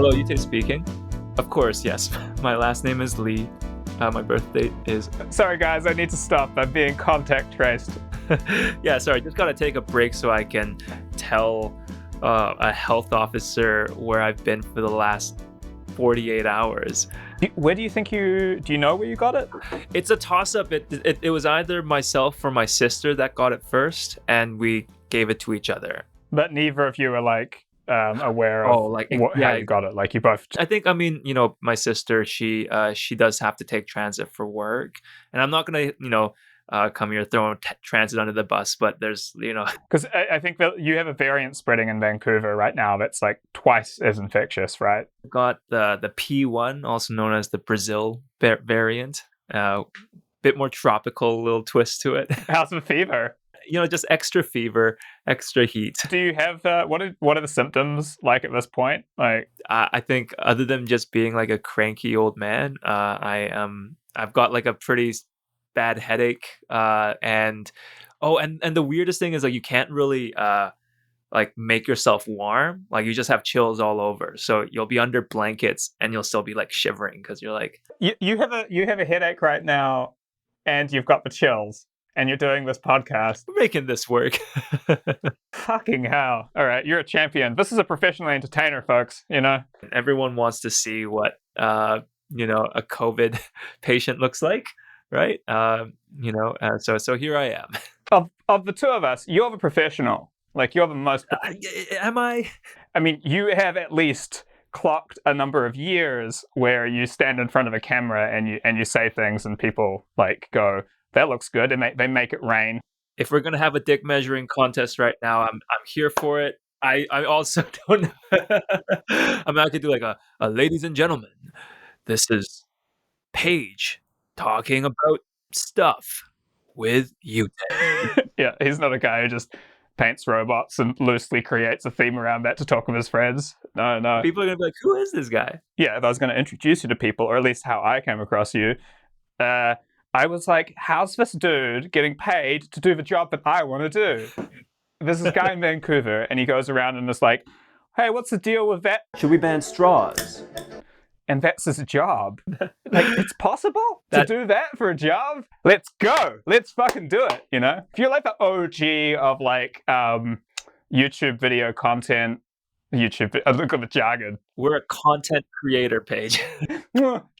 Hello, Uytae speaking. Of course, yes. My last name is Lee. My birth date is... Sorry, guys, I need to stop. I'm being contact traced. Yeah, sorry. Just got to take a break so I can tell a health officer where I've been for the last 48 hours. Where do you think do you know where you got it? It's a toss-up. It was either myself or my sister that got it first, and we gave it to each other. But neither of you are aware of how you got it. Like you both. I think, my sister, she does have to take transit for work, and I'm not gonna, come here throwing transit under the bus, but there's, Because I think that you have a variant spreading in Vancouver right now that's like twice as infectious, right? Got the P1, also known as the Brazil variant. Bit more tropical, little twist to it. How's the fever? Just extra fever, extra heat. Do you have what are the symptoms like at this point? Like, I think other than just being like a cranky old man, I've got like a pretty bad headache, and the weirdest thing is like you can't really like make yourself warm. Like you just have chills all over, so you'll be under blankets and you'll still be like shivering because you're like you have a headache right now, and you've got the chills. And you're doing this podcast. We're making this work. Fucking hell. All right, you're a champion. This is a professional entertainer, folks, Everyone wants to see what, a COVID patient looks like, right? So here I am. Of the two of us, you're the professional. Like, you're the most... Am I? I mean, you have at least clocked a number of years where you stand in front of a camera and you say things and people, like, go... That looks good, and they make it rain. If we're gonna have a dick measuring contest right now, I'm here for it. I also don't know. I could do like a ladies and gentlemen, this is Paige talking about stuff with Uytae. Yeah, he's not a guy who just paints robots and loosely creates a theme around that to talk with his friends. No. People are gonna be like, who is this guy? Yeah, if I was gonna introduce you to people, or at least how I came across you, I was like, how's this dude getting paid to do the job that I want to do? There's this guy in Vancouver, and he goes around and is like, hey, what's the deal with that? Should we ban straws? And that's his job. Like, it's possible to do that for a job? Let's go. Let's fucking do it, If you're like the OG of like YouTube video content, look at the jargon. We're a content creator, Paige.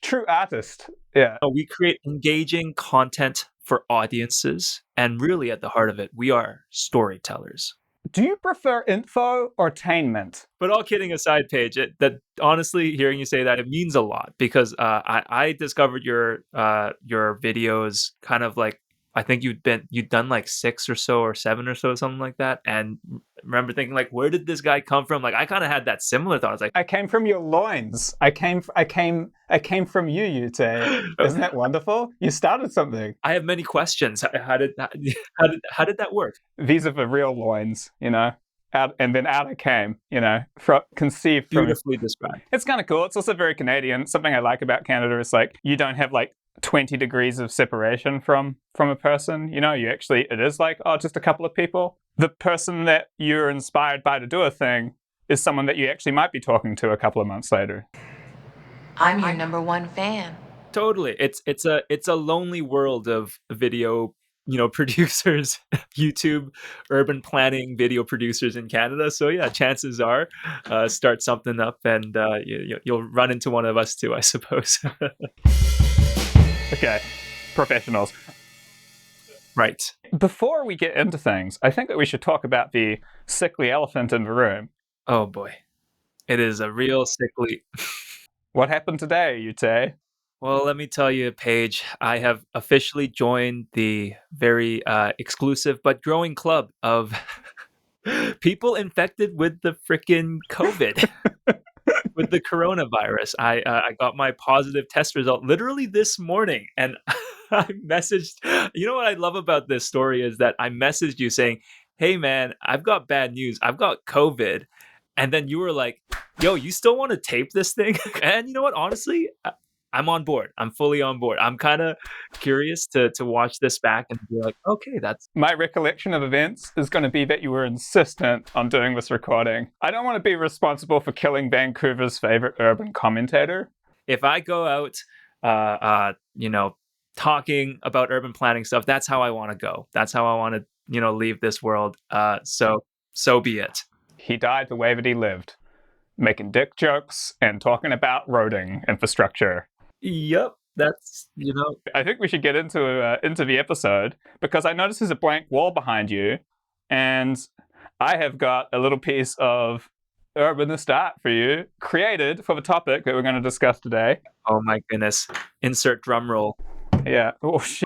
True artist. Yeah. We create engaging content for audiences, and really at the heart of it, we are storytellers. Do you prefer info or tainment? But all kidding aside, Paige, that honestly, hearing you say that, it means a lot because I discovered your videos kind of like, I think you'd done like 6 or so or 7 or so, something like that. And remember thinking like, where did this guy come from? Like, I kind of had that similar thought. I was like, I came from your loins. I came from you, Uytae. Isn't that wonderful? You started something. I have many questions. How did that work? These are the real loins, Out, and then out I came, conceived from... Beautifully described. It's kind of cool. It's also very Canadian. Something I like about Canada is like, you don't have like 20 degrees of separation from a person. You actually, it is like, just a couple of people. The person that you're inspired by to do a thing is someone that you actually might be talking to a couple of months later. I'm your number one fan. Totally. It's a lonely world of video, producers, YouTube, urban planning video producers in Canada. So yeah, chances are, start something up and you'll run into one of us too, I suppose. Okay, professionals. Right. Before we get into things, I think that we should talk about the sickly elephant in the room. Oh boy. It is a real sickly... What happened today, Uytae? Well, let me tell you, Paige, I have officially joined the very exclusive but growing club of people infected with the freaking COVID. With the coronavirus. I got my positive test result literally this morning, and I messaged, what I love about this story is that I messaged you saying, hey man, I've got bad news. I've got COVID. And then you were like, yo, you still want to tape this thing? And you know what? Honestly, I'm on board. I'm fully on board. I'm kind of curious to watch this back and be like, okay, that's... My recollection of events is going to be that you were insistent on doing this recording. I don't want to be responsible for killing Vancouver's favorite urban commentator. If I go out, talking about urban planning stuff, that's how I want to go. That's how I want to, leave this world. So be it. He died the way that he lived, making dick jokes and talking about roading infrastructure. Yep, that's, I think we should get into the episode, because I notice there's a blank wall behind you, and I have got a little piece of urbanist art for you, created for the topic that we're going to discuss today. Oh my goodness. Insert drum roll. Yeah. Oh, shit.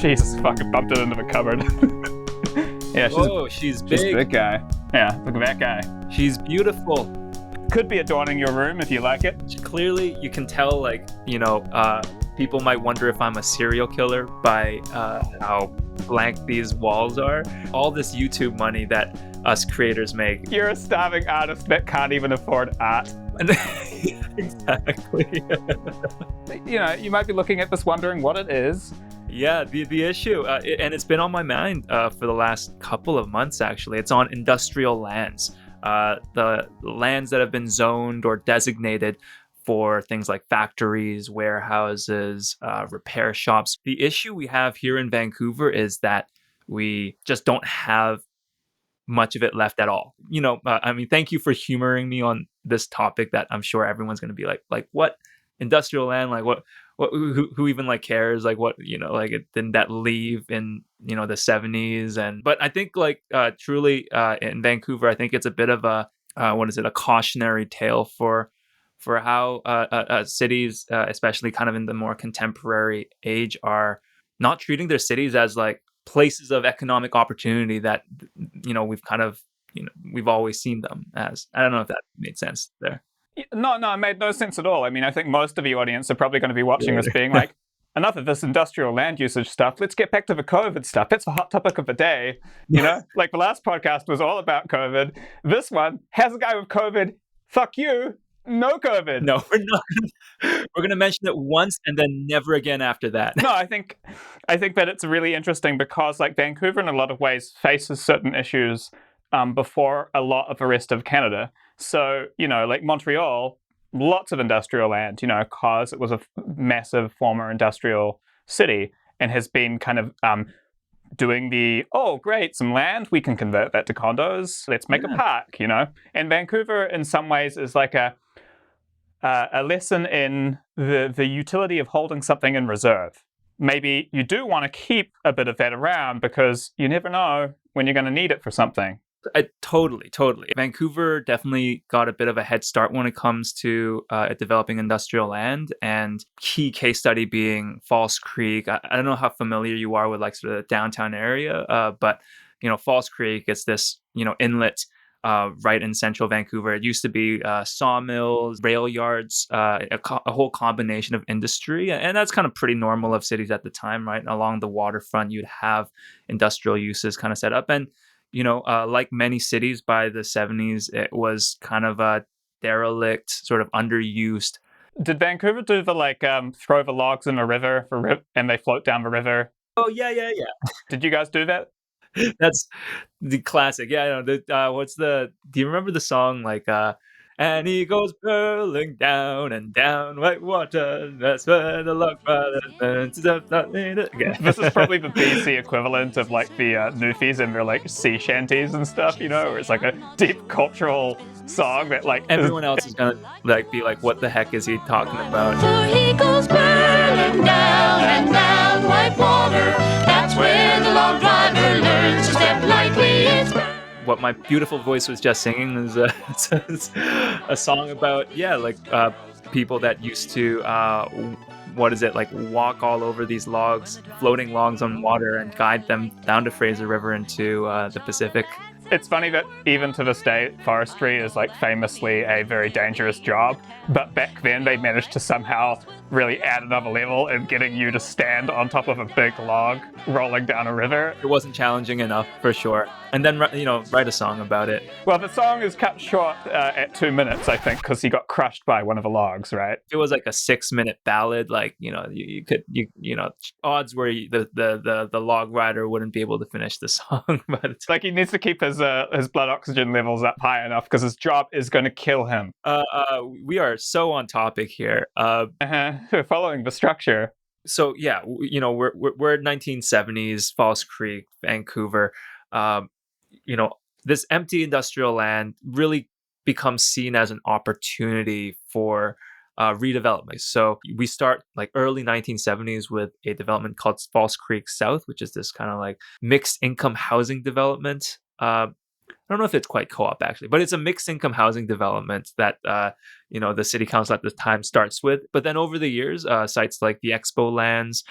Jesus, fucking bumped it into the cupboard. Yeah, she's big. She's a big guy. Yeah, look at that guy. She's beautiful. Could be adorning your room if you like it. Clearly, you can tell, people might wonder if I'm a serial killer by how blank these walls are. All this YouTube money that us creators make. You're a starving artist that can't even afford art. Exactly. You might be looking at this wondering what it is. Yeah, the issue, and it's been on my mind for the last couple of months, actually. It's on industrial lands. The lands that have been zoned or designated for things like factories, warehouses, repair shops. The issue we have here in Vancouver is that we just don't have much of it left at all. Thank you for humoring me on this topic that I'm sure everyone's going to be like, what? Industrial land? Like, what who even cares? Like, what, didn't that leave in, the 70s? But I think truly in Vancouver, I think it's a bit of a cautionary tale for how cities, especially kind of in the more contemporary age, are not treating their cities as places of economic opportunity that, we've kind of, we've always seen them as. I don't know if that made sense there. No, it made no sense at all. I think most of the audience are probably going to be watching this being like, enough of this industrial land usage stuff. Let's get back to the COVID stuff. It's the hot topic of the day. The last podcast was all about COVID. This one has a guy with COVID. Fuck you. No COVID. No, we're not. We're going to mention it once and then never again after that. No, I think that it's really interesting because Vancouver in a lot of ways faces certain issues before a lot of the rest of Canada. So, Montreal, lots of industrial land, because it was a massive former industrial city and has been kind of doing the, oh, great, some land, we can convert that to condos. Let's make a park, And Vancouver, in some ways, is like a lesson in the utility of holding something in reserve. Maybe you do want to keep a bit of that around because you never know when you're going to need it for something. Totally. Vancouver definitely got a bit of a head start when it comes to developing industrial land, and key case study being False Creek. I don't know how familiar you are with sort of the downtown area, but False Creek is this inlet right in central Vancouver. It used to be sawmills, rail yards, a whole combination of industry, and that's kind of pretty normal of cities at the time, right? Along the waterfront, you'd have industrial uses kind of set up, and like many cities by the 70s, it was kind of a derelict, sort of underused. Did Vancouver do the throw the logs in a river and they float down the river? Oh, yeah. Did you guys do that? That's the classic. Yeah, do you remember the song and he goes whirling down and down white water. That's where the log burns. This is probably the BC equivalent of the Newfies and their sea shanties and stuff, where it's a deep cultural song that everyone else is gonna be like, what the heck is he talking about? So he goes whirling down and down white water. That's where the log driver learns to step lightly. It's what my beautiful voice was just singing is a song about people that used to walk all over these logs, floating logs on water, and guide them down to Fraser River into the Pacific. It's funny that even to this day, forestry is famously a very dangerous job, but back then they managed to somehow really add another level in getting you to stand on top of a big log rolling down a river. It wasn't challenging enough for sure. And then write a song about it. Well, the song is cut short at 2 minutes, I think, because he got crushed by one of the logs, right? If it was like a 6-minute ballad, like odds were the log rider wouldn't be able to finish the song. But It's like he needs to keep his blood oxygen levels up high enough because his job is going to kill him. We are so on topic here. We're following the structure. So yeah, we're 1970s, False Creek, Vancouver. This empty industrial land really becomes seen as an opportunity for redevelopment. So we start like early 1970s with a development called False Creek South, which is this kind of like mixed income housing development. I don't know if it's quite co-op actually, but it's a mixed income housing development that the city council at the time starts with. But then over the years, sites like the Expo lands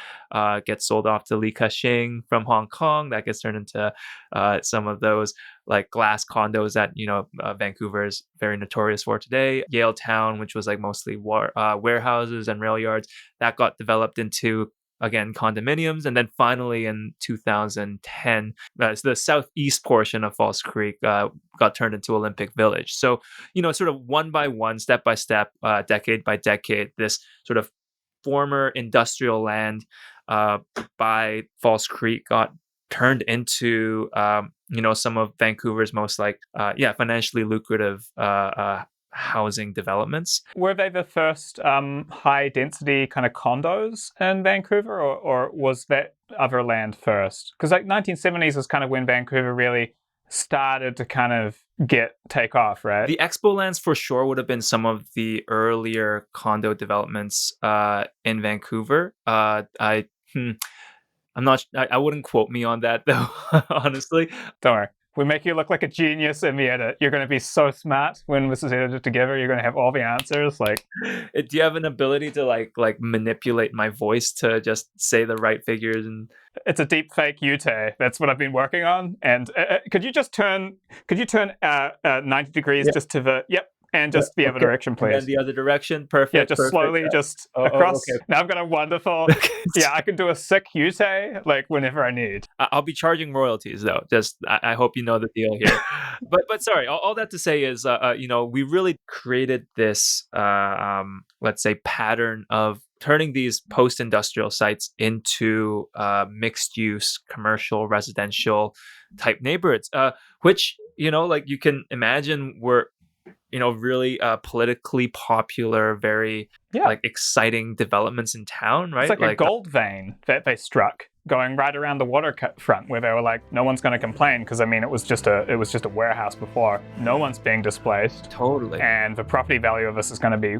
get sold off to Li Ka-shing from Hong Kong. That gets turned into some of those like glass condos that Vancouver is very notorious for today. Yale Town, which was like mostly warehouses and rail yards, that got developed into again condominiums. And then finally in 2010 the southeast portion of False Creek got turned into Olympic Village. So sort of one by one, step by step, decade by decade, this sort of former industrial land by False Creek got turned into some of Vancouver's most financially lucrative housing developments. Were they the first high density kind of condos in Vancouver, or was that other land first? Because like 1970s is kind of when Vancouver really started to kind of take off, right? The Expo lands for sure would have been some of the earlier condo developments in Vancouver. I'm not. I wouldn't quote me on that though. Honestly, don't worry. We make you look like a genius in the edit. You're going to be so smart when this is edited together. You're going to have all the answers. Like, do you have an ability to like manipulate my voice to just say the right figures? And it's a deep fake Uytae. That's what I've been working on. And could you turn 90 degrees just to the and just the other direction, please. And then the other direction, perfect. Yeah, just perfect. slowly, just across. Okay. Now I've got a wonderful. Yeah, I can do a sick Uytae like whenever I need. I'll be charging royalties though. Just I hope you know the deal here. but sorry, all that to say is, we really created this, let's say, pattern of turning these post-industrial sites into mixed-use, commercial, residential type neighborhoods, which you can imagine were really politically popular, very exciting developments in town, right? It's like a gold vein that they struck going right around the waterfront, where they were like, no one's going to complain because it was just a warehouse before. No one's being displaced. Totally. And the property value of this is going to be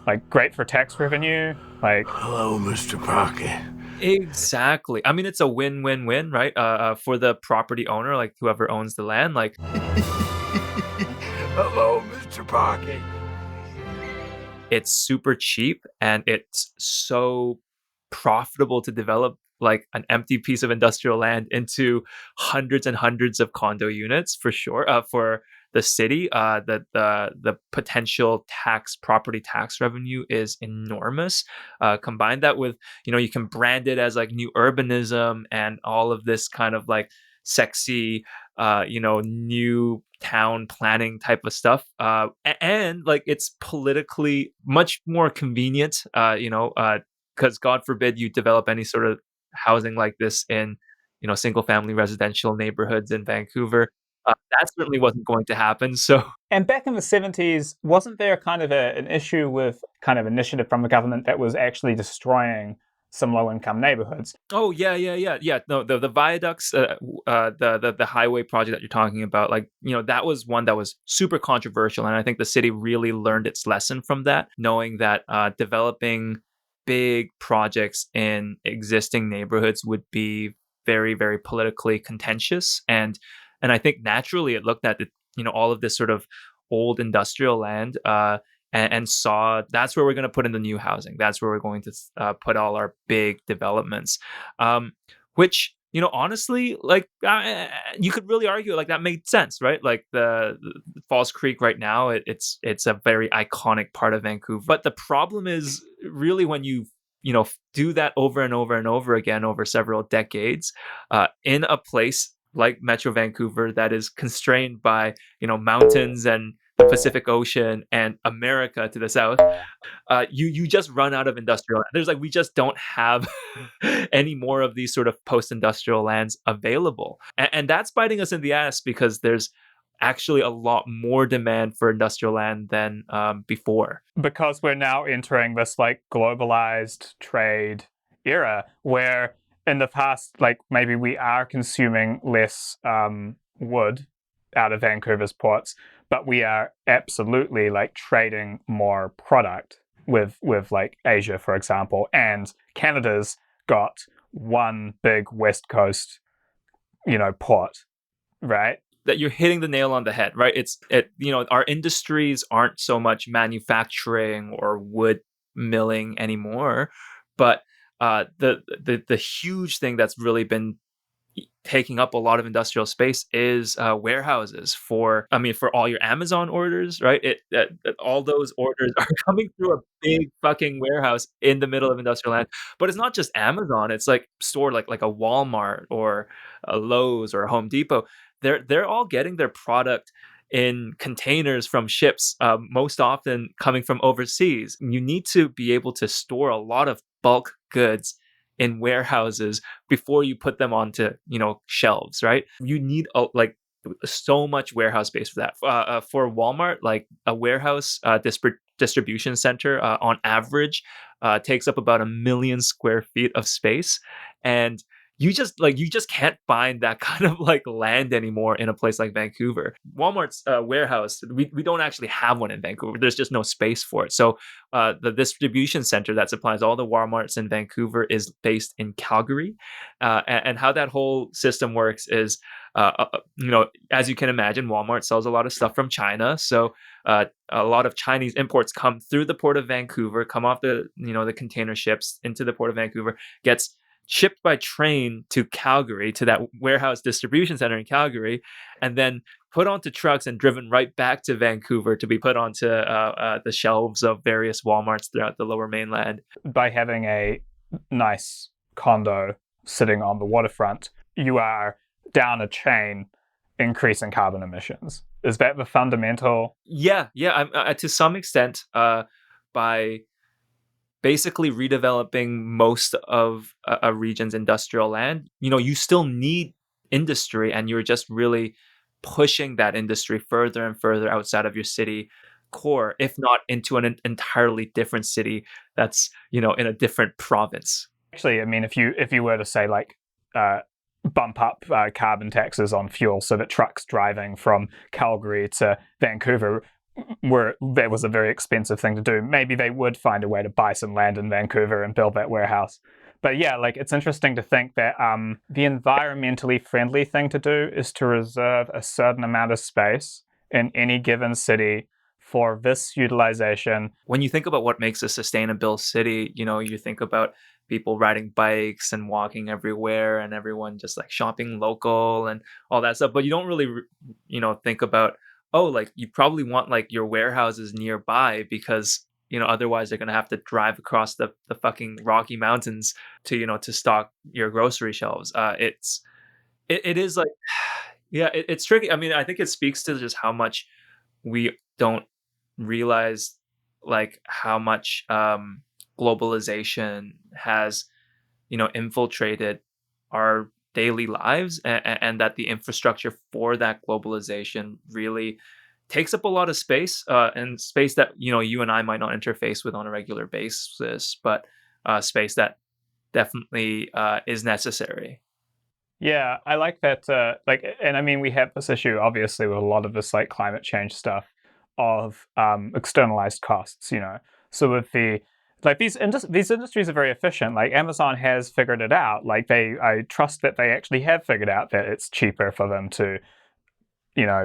like great for tax revenue. Like, hello, Mr. Parker. Exactly. It's a win-win-win, right? For the property owner, like whoever owns the land, like. Hello, Mr. Parker. It's super cheap and it's so profitable to develop like an empty piece of industrial land into hundreds and hundreds of condo units for sure. For the city, the potential property tax revenue is enormous. Combine that with, you can brand it as like new urbanism and all of this kind of like sexy, new town planning type of stuff, and like it's politically much more convenient, because God forbid you develop any sort of housing like this in single family residential neighborhoods in Vancouver. That certainly wasn't going to happen. So, and back in the 70s, wasn't there kind of an issue with kind of initiative from the government that was actually destroying some low-income neighborhoods? Oh yeah. No, the viaducts, the highway project that you're talking about, like that was one that was super controversial, and I think the city really learned its lesson from that, knowing that developing big projects in existing neighborhoods would be very, very politically contentious, and I think naturally it looked at all of this sort of old industrial land. And saw that's where we're going to put in the new housing. That's where we're going to put all our big developments, which honestly, like, you could really argue like that made sense, right? Like the Falls Creek right now, it's a very iconic part of Vancouver. But the problem is really when you do that over and over and over again over several decades, in a place like Metro Vancouver that is constrained by mountains and the Pacific Ocean and America to the south. You just run out of industrial land. There's like we just don't have any more of these sort of post-industrial lands available, and that's biting us in the ass because there's actually a lot more demand for industrial land than before. Because we're now entering this like globalized trade era where in the past, like maybe we are consuming less wood out of Vancouver's ports, but we are absolutely like trading more product with like Asia, for example, and Canada's got one big West Coast, port, right? That you're hitting the nail on the head, right? Our industries aren't so much manufacturing or wood milling anymore, but the huge thing that's really been taking up a lot of industrial space is warehouses for all your Amazon orders, right? All those orders are coming through a big fucking warehouse in the middle of industrial land. But it's not just Amazon; it's like store like a Walmart or a Lowe's or a Home Depot. They're all getting their product in containers from ships, most often coming from overseas. You need to be able to store a lot of bulk goods in warehouses before you put them onto shelves, right? You need like so much warehouse space for that. For Walmart, like a warehouse distribution center on average takes up about 1 million square feet of space, and you just can't find that kind of like land anymore in a place like Vancouver. Walmart's warehouse, we don't actually have one in Vancouver. There's just no space for it. So the distribution center that supplies all the Walmarts in Vancouver is based in Calgary. And how that whole system works is, as you can imagine, Walmart sells a lot of stuff from China. So a lot of Chinese imports come through the port of Vancouver, come off the container ships into the port of Vancouver, gets shipped by train to Calgary, to that warehouse distribution center in Calgary, and then put onto trucks and driven right back to Vancouver to be put onto the shelves of various Walmarts throughout the lower mainland. By having a nice condo sitting on the waterfront, you are down a chain increasing carbon emissions. Is that the fundamental? Yeah. To some extent, by basically redeveloping most of a region's industrial land, you still need industry, and you're just really pushing that industry further and further outside of your city core, if not into an entirely different city that's in a different province. Actually, I mean, if you were to say like bump up carbon taxes on fuel so that trucks driving from Calgary to Vancouver that was a very expensive thing to do, maybe they would find a way to buy some land in Vancouver and build that warehouse. But yeah, like it's interesting to think that the environmentally friendly thing to do is to reserve a certain amount of space in any given city for this utilization. When you think about what makes a sustainable city, you think about people riding bikes and walking everywhere and everyone just like shopping local and all that stuff. But you don't really, think about, like you probably want like your warehouses nearby because otherwise they're going to have to drive across the fucking Rocky Mountains to to stock your grocery shelves. It is like yeah, it's tricky. I mean, I think it speaks to just how much we don't realize like how much globalization has infiltrated our daily lives, and that the infrastructure for that globalization really takes up a lot of space, and space that you and I might not interface with on a regular basis, but space that definitely is necessary. Yeah, I like that. And I mean, we have this issue obviously with a lot of this like climate change stuff of externalized costs. So with the these industries are very efficient. Like Amazon has figured it out. Like I trust that they actually have figured out that it's cheaper for them to,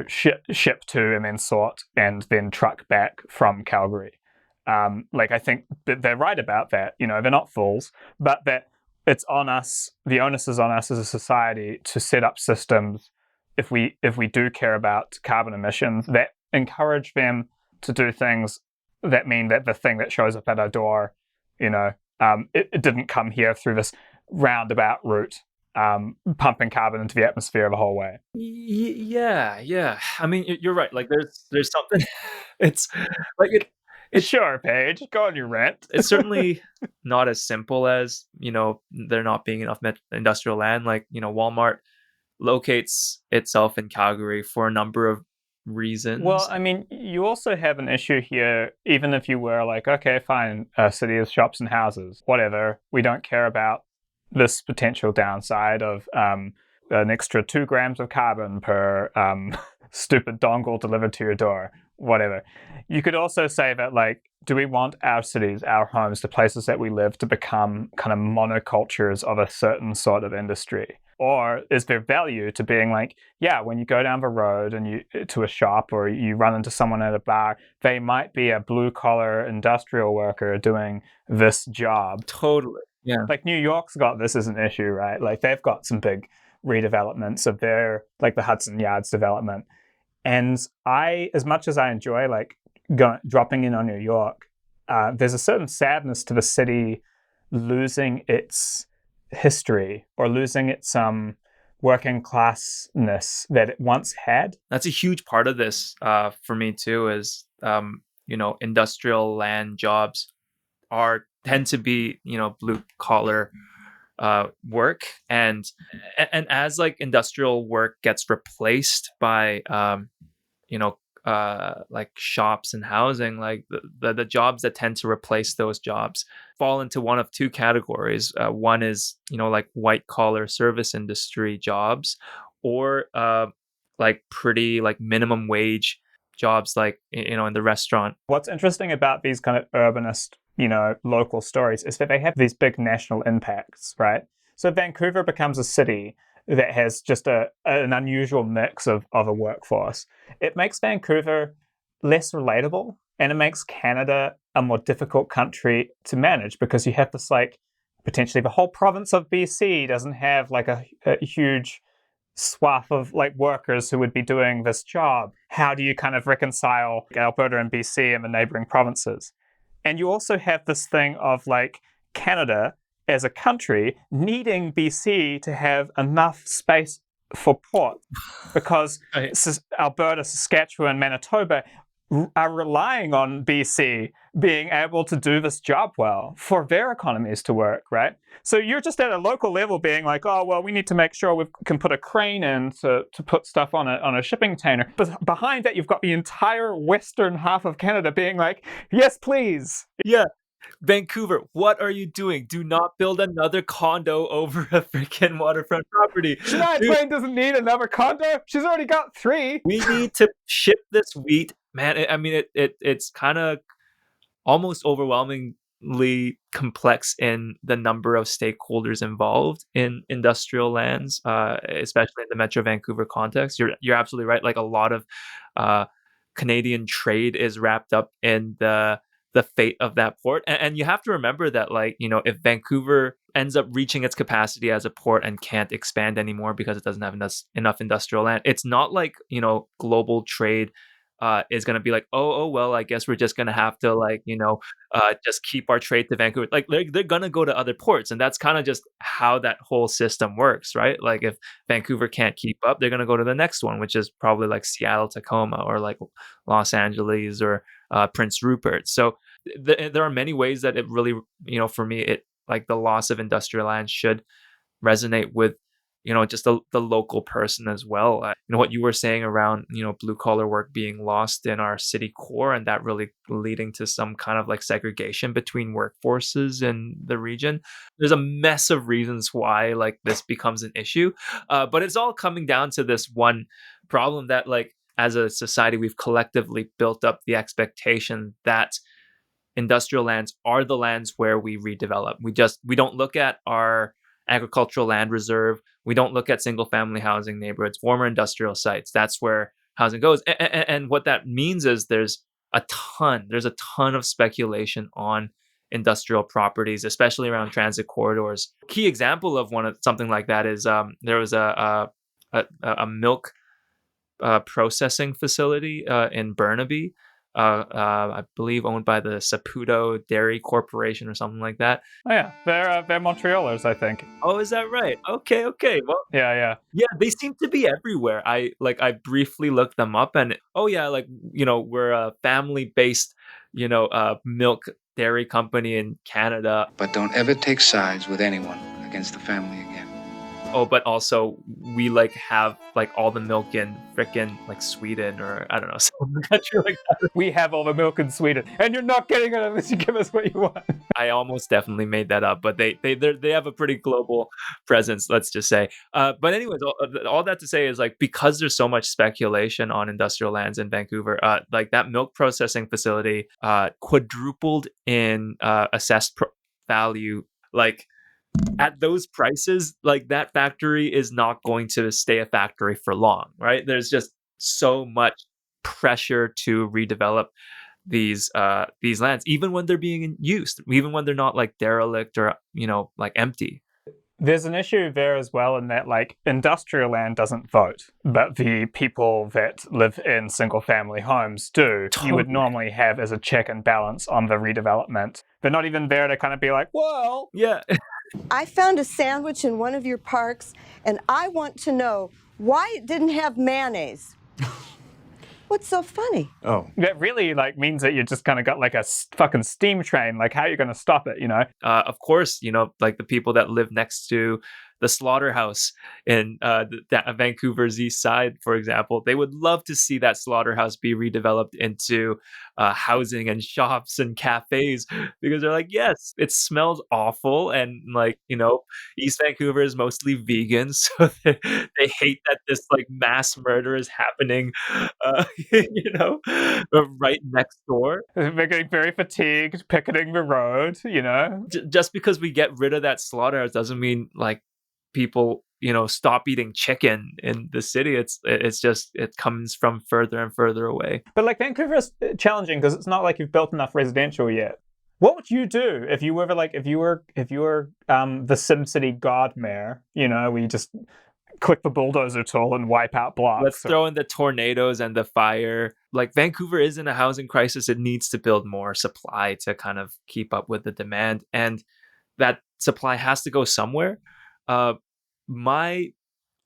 ship to and then sort and then truck back from Calgary. I think that they're right about that. They're not fools, but that it's on us. The onus is on us as a society to set up systems, if we do care about carbon emissions, that encourage them to do things that mean that the thing that shows up at our door, it didn't come here through this roundabout route, pumping carbon into the atmosphere the whole way. Yeah. I mean, you're right. Like, there's something. It's like it's Sure, Paige, go on your rant. it's certainly not as simple as there not being enough industrial land. Like, Walmart locates itself in Calgary for a number of reasons. Well, I mean, you also have an issue here, even if you were like, okay, fine, city is shops and houses, whatever. We don't care about this potential downside of an extra 2 grams of carbon per stupid dongle delivered to your door, whatever. You could also say that, like, do we want our cities, our homes, the places that we live to become kind of monocultures of a certain sort of industry? Or is there value to being like, yeah, when you go down the road and you to a shop or you run into someone at a bar, they might be a blue-collar industrial worker doing this job. Totally. Yeah. Like, New York's got this as an issue, right? Like, they've got some big redevelopments of their, like the Hudson Yards development. And as much as I enjoy like dropping in on New York, there's a certain sadness to the city losing its history or losing its working classness that it once had. That's a huge part of this for me too. Is industrial land jobs tend to be blue collar work, and as like industrial work gets replaced by like shops and housing, like the jobs that tend to replace those jobs fall into one of two categories. One is like white collar service industry jobs, or like pretty like minimum wage jobs, like in the restaurant. What's interesting about these kind of urbanist local stories is that they have these big national impacts, right? So Vancouver becomes a city that has just an unusual mix of a workforce. It makes Vancouver less relatable, and it makes Canada a more difficult country to manage, because you have this, like, potentially the whole province of BC doesn't have like a huge swath of like workers who would be doing this job. How do you kind of reconcile Alberta and BC and the neighboring provinces? And you also have this thing of like Canada as a country needing BC to have enough space for port, because Alberta, Saskatchewan, Manitoba are relying on BC being able to do this job well for their economies to work, right? So you're just at a local level being like, oh, well, we need to make sure we can put a crane in to put stuff on a shipping container. But behind that, you've got the entire western half of Canada being like, yes, please. Yeah. Vancouver, what are you doing? Do not build another condo over a freaking waterfront property. Shania Twain doesn't need another condo. She's already got 3. We need to ship this wheat. Man, I mean, it's kind of almost overwhelmingly complex in the number of stakeholders involved in industrial lands, especially in the Metro Vancouver context. You're absolutely right. Like, a lot of Canadian trade is wrapped up in the fate of that port. And you have to remember that, like, if Vancouver ends up reaching its capacity as a port and can't expand anymore because it doesn't have enough industrial land, it's not like, global trade is going to be like, oh, well, I guess we're just going to have to, like, just keep our trade to Vancouver. Like, they're going to go to other ports. And that's kind of just how that whole system works, right? Like, if Vancouver can't keep up, they're going to go to the next one, which is probably like Seattle, Tacoma, or like Los Angeles, or Prince Rupert. So there are many ways that it really, for me, it, like, the loss of industrial land should resonate with just the local person as well. What you were saying around blue collar work being lost in our city core, and that really leading to some kind of like segregation between workforces in the region. There's a mess of reasons why like this becomes an issue, but it's all coming down to this one problem that, like, as a society, we've collectively built up the expectation that industrial lands are the lands where we redevelop. We don't look at our agricultural land reserve. We don't look at single family housing neighborhoods, former industrial sites. That's where housing goes. And what that means is there's a ton of speculation on industrial properties, especially around transit corridors. Key example of something like that is there was a milk processing facility in Burnaby, I believe owned by the Saputo Dairy Corporation or something like that. Oh yeah, they're Montrealers, I think. Oh, is that right? Okay, okay. Well, Yeah. yeah, they seem to be everywhere. I briefly looked them up, and oh yeah, like we're a family-based, milk dairy company in Canada. But don't ever take sides with anyone against the family again. Oh, but also we have all the milk in frickin' Sweden, or I don't know, some country like that. We have all the milk in Sweden, and you're not getting it unless you give us what you want. I almost definitely made that up, but they have a pretty global presence, let's just say. But anyways, all that to say is because there's so much speculation on industrial lands in Vancouver, that milk processing facility quadrupled in assessed value. At those prices, that factory is not going to stay a factory for long, right? There's just so much pressure to redevelop these lands, even when they're being used, even when they're not derelict or empty. There's an issue there as well in that industrial land doesn't vote, but the people that live in single family homes do. Totally. You would normally have as a check and balance on the redevelopment. They're not even there to kind of be like, well, yeah. I found a sandwich in one of your parks, and I want to know why it didn't have mayonnaise. What's so funny? Oh. That really means that you just kind of got a fucking steam train. How are you going to stop it, Of course, the people that live next to the slaughterhouse in Vancouver's east side, for example, they would love to see that slaughterhouse be redeveloped into housing and shops and cafes, because they're yes, it smells awful, and East Vancouver is mostly vegan, so they hate that this mass murder is happening, right next door. They're getting very fatigued, picketing the road, Just because we get rid of that slaughterhouse doesn't mean people stop eating chicken in the city. It's just it comes from further and further away. But Vancouver is challenging because it's not you've built enough residential yet. What would you do if you were if you were the SimCity God Mayor? We just click the bulldozer tool and wipe out blocks. Let's throw in the tornadoes and the fire. Vancouver is in a housing crisis. It needs to build more supply to kind of keep up with the demand, and that supply has to go somewhere. My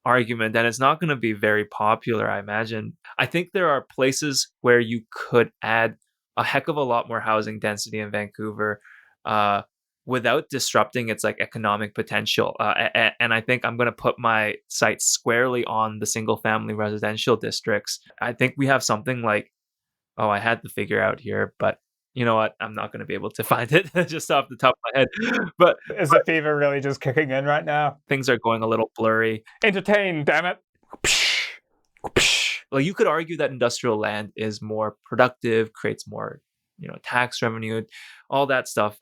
argument, and it's not going to be very popular, I imagine. I think there are places where you could add a heck of a lot more housing density in Vancouver without disrupting its economic potential. And I think I'm going to put my sights squarely on the single family residential districts. I think we have something I had the figure out here, but you know what? I'm not going to be able to find it just off the top of my head. But is the fever really just kicking in right now? Things are going a little blurry. Entertain, damn it. You could argue that industrial land is more productive, creates more, tax revenue, all that stuff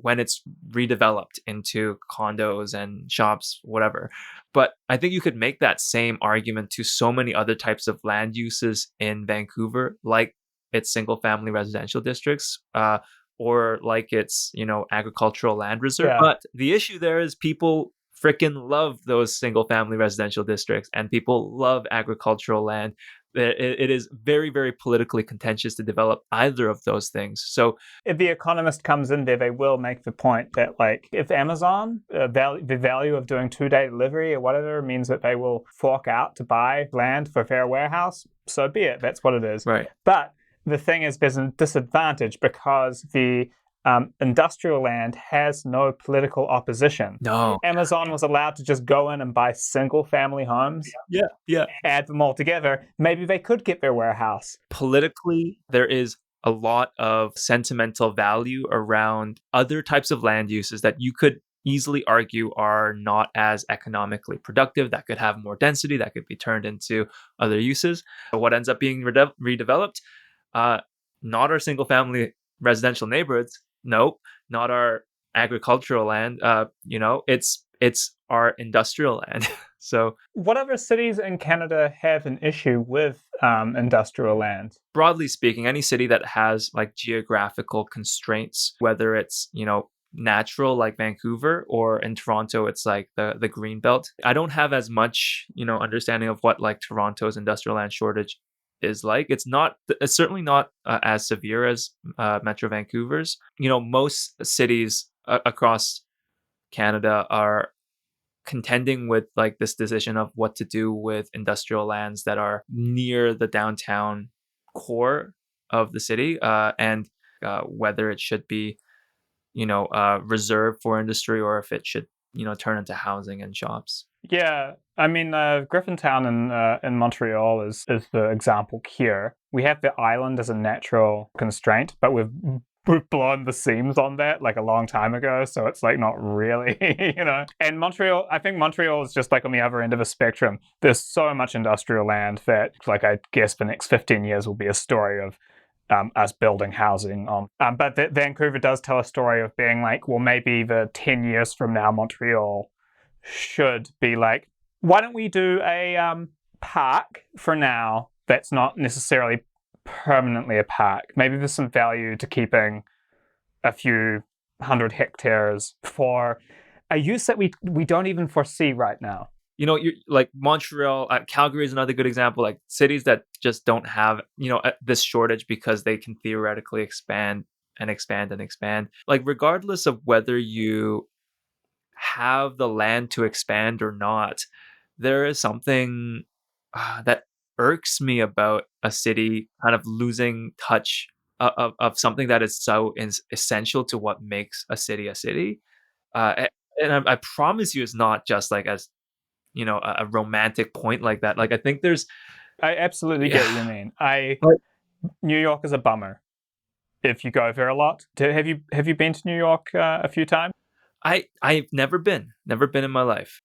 when it's redeveloped into condos and shops, whatever. But I think you could make that same argument to so many other types of land uses in Vancouver, its single family residential districts, or its agricultural land reserve. Yeah. But the issue there is people freaking love those single family residential districts, and people love agricultural land. It is very, very politically contentious to develop either of those things. So if The Economist comes in there, they will make the point that if Amazon, the value of doing 2-day delivery or whatever means that they will fork out to buy land for their warehouse, so be it. That's what it is. Right. But the thing is, there's a disadvantage because the industrial land has no political opposition. No. Amazon was allowed to just go in and buy single family homes. Yeah. Add them all together. Maybe they could get their warehouse. Politically, there is a lot of sentimental value around other types of land uses that you could easily argue are not as economically productive, that could have more density, that could be turned into other uses. But what ends up being redeveloped, not our single family residential neighborhoods, nope, not our agricultural land, it's it's our industrial land. So What other cities in Canada have an issue with industrial land? broadly speaking, any city that has like geographical constraints, whether it's, natural like Vancouver, or in Toronto it's like the green belt. I don't have as much, understanding of what like Toronto's industrial land shortage is like. It's certainly not as severe as Metro Vancouver's. Most cities across Canada are contending with like this decision of what to do with industrial lands that are near the downtown core of the city, and whether it should be reserved for industry, or if it should turn into housing and shops. Yeah, I mean, Griffintown in Montreal is the example here. We have the island as a natural constraint, but we've blown the seams on that like a long time ago, so it's like not really, And Montreal, I think Montreal is just like on the other end of a spectrum. There's so much industrial land that, like, I guess the next 15 years will be a story of us building housing on. But Vancouver does tell a story of being like, well, maybe the 10 years from now, Montreal should be like, why don't we do a park for now that's not necessarily permanently a park? Maybe there's some value to keeping a few 100 hectares for a use that we don't even foresee right now. You're like Montreal, Calgary is another good example. Like cities that just don't have, this shortage because they can theoretically expand and expand and expand. Like regardless of whether you have the land to expand or not, there is something that irks me about a city kind of losing touch of something that is so essential to what makes a city a city. And I promise you, it's not just like as a romantic point like that. Like I think there's I absolutely get what you mean. New York is a bummer if you go there a lot. Have you been to New York a few times? I've never been in my life.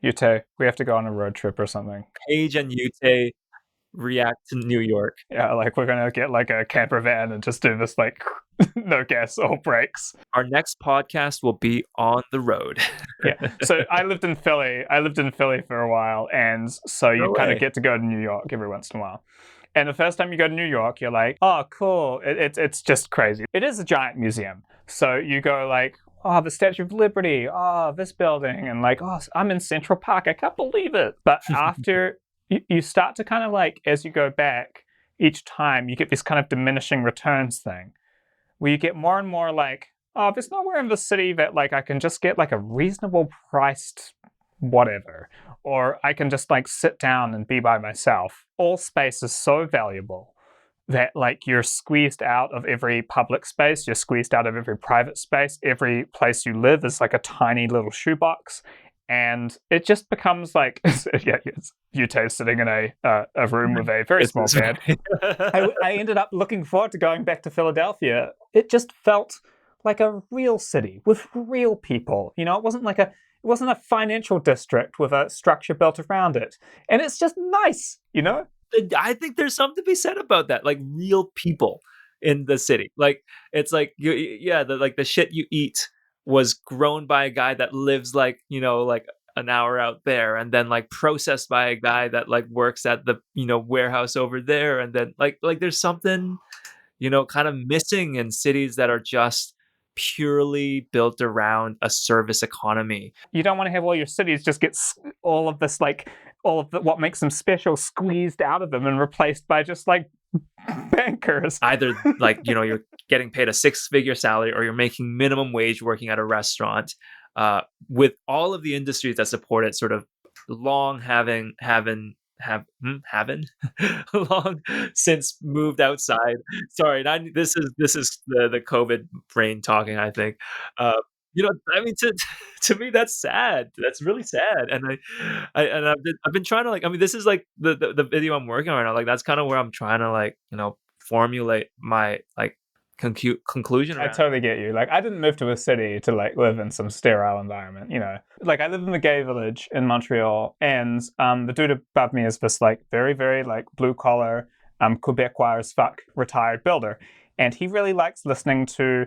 Uytae, we have to go on a road trip or something. Paige and Uytae react to New York. Yeah, like we're gonna get like a camper van and just do this like no gas or brakes. Our next podcast will be on the road. Yeah. So I lived in Philly for a while, and so you kind of get to go to New York every once in a while. And the first time you go to New York, you're like, oh, cool. It's just crazy. It is a giant museum. So you go like, oh, the Statue of Liberty, oh, this building, and like, oh, I'm in Central Park. I can't believe it. But after you start to kind of like, as you go back, each time you get this kind of diminishing returns thing, where you get more and more like, oh, there's nowhere in the city that like I can just get like a reasonable priced whatever, or I can just like sit down and be by myself. All space is so valuable that like you're squeezed out of every public space, you're squeezed out of every private space, every place you live is like a tiny little shoebox. And it just becomes like, Uytae sitting in a room with a very small bed. I ended up looking forward to going back to Philadelphia. It just felt like a real city with real people. It wasn't a financial district with a structure built around it. And it's just nice, I think there's something to be said about that, like real people in the city. Like it's like the shit you eat was grown by a guy that lives like like an hour out there, and then like processed by a guy that like works at the warehouse over there, and then like there's something kind of missing in cities that are just purely built around a service economy. You don't want to have all your cities just get all of this like all of what makes them special squeezed out of them and replaced by just like bankers. Either like you're getting paid a 6-figure salary, or you're making minimum wage working at a restaurant, with all of the industries that support it sort of long long since moved outside. Sorry, this is the COVID brain talking, I think. I mean, to me, that's sad. That's really sad. And I've been trying to like, I mean, this is like the video I'm working on right now. Like, that's kind of where I'm trying to like, formulate my like conclusion. I totally get you. Like, I didn't move to a city to like live in some sterile environment, Like, I live in the gay village in Montreal, and the dude above me is this like very, very like blue collar, Quebecois as fuck retired builder, and he really likes listening to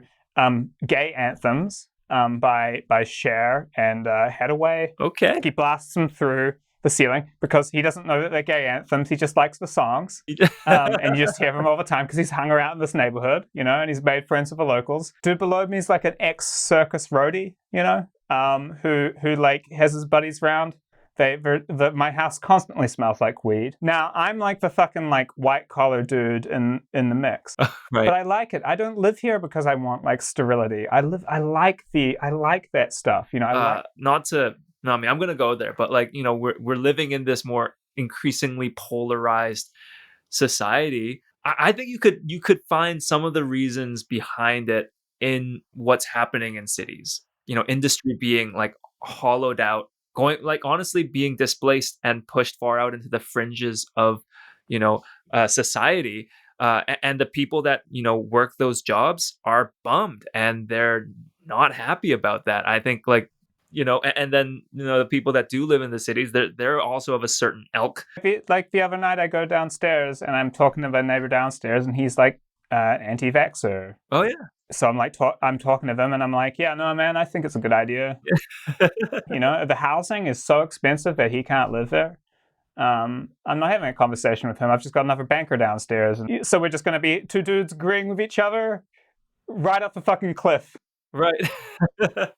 gay anthems by Cher and Hathaway. Okay. He blasts them through the ceiling because he doesn't know that they're gay anthems. He just likes the songs. And you just hear him all the time because he's hung around in this neighborhood, and he's made friends with the locals. Dude below me is like an ex-circus roadie, who like has his buddies round. My house constantly smells like weed. Now, I'm like the fucking like white collar dude in the mix. Right. But I like it. I don't live here because I want like sterility. I like that stuff. No, I mean, I'm going to go there, but like, we're living in this more increasingly polarized society. I think you could find some of the reasons behind it in what's happening in cities. Industry being like hollowed out, going like honestly being displaced and pushed far out into the fringes of, society. And the people that, work those jobs are bummed and they're not happy about that. I think like, and then, the people that do live in the cities, they're also of a certain ilk. Like the other night I go downstairs and I'm talking to my neighbor downstairs and he's like anti-vaxxer. Oh, yeah. So I'm like, I'm talking to them and I'm like, yeah, no, man, I think it's a good idea. The housing is so expensive that he can't live there. I'm not having a conversation with him. I've just got another banker downstairs. And so we're just going to be two dudes agreeing with each other right up the fucking cliff. Right.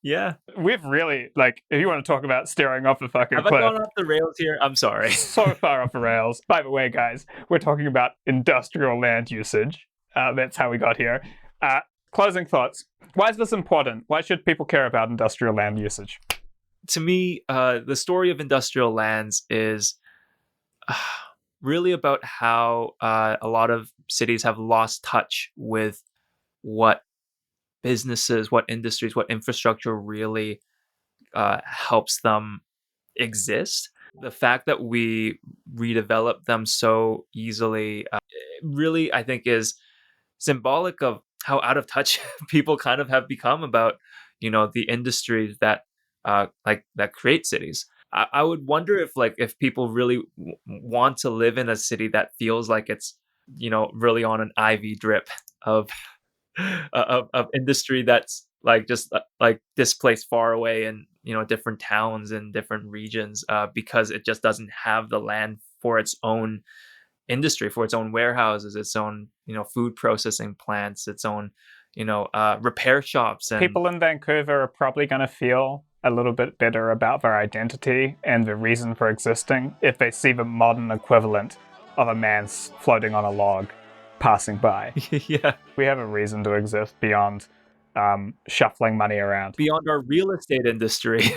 Yeah. We've really, like, if you want to talk about staring off the fucking Have cliff. I gone off the rails here? I'm sorry. So far off the rails. By the way, guys, we're talking about industrial land usage. That's how we got here. Closing thoughts. Why is this important? Why should people care about industrial land usage? To me, the story of industrial lands is really about how a lot of cities have lost touch with what businesses, what industries, what infrastructure really helps them exist. The fact that we redevelop them so easily really, I think, is symbolic of how out of touch people kind of have become about, the industries that that create cities. I would wonder if people really want to live in a city that feels like it's, really on an IV drip of industry that's like just like displaced far away in different towns and different regions because it just doesn't have the land for its own industry, for its own warehouses, its own food processing plants, its own repair shops. And people in Vancouver are probably going to feel a little bit better about their identity and the reason for existing if they see the modern equivalent of a man floating on a log passing by. Yeah, we have a reason to exist beyond shuffling money around, beyond our real estate industry.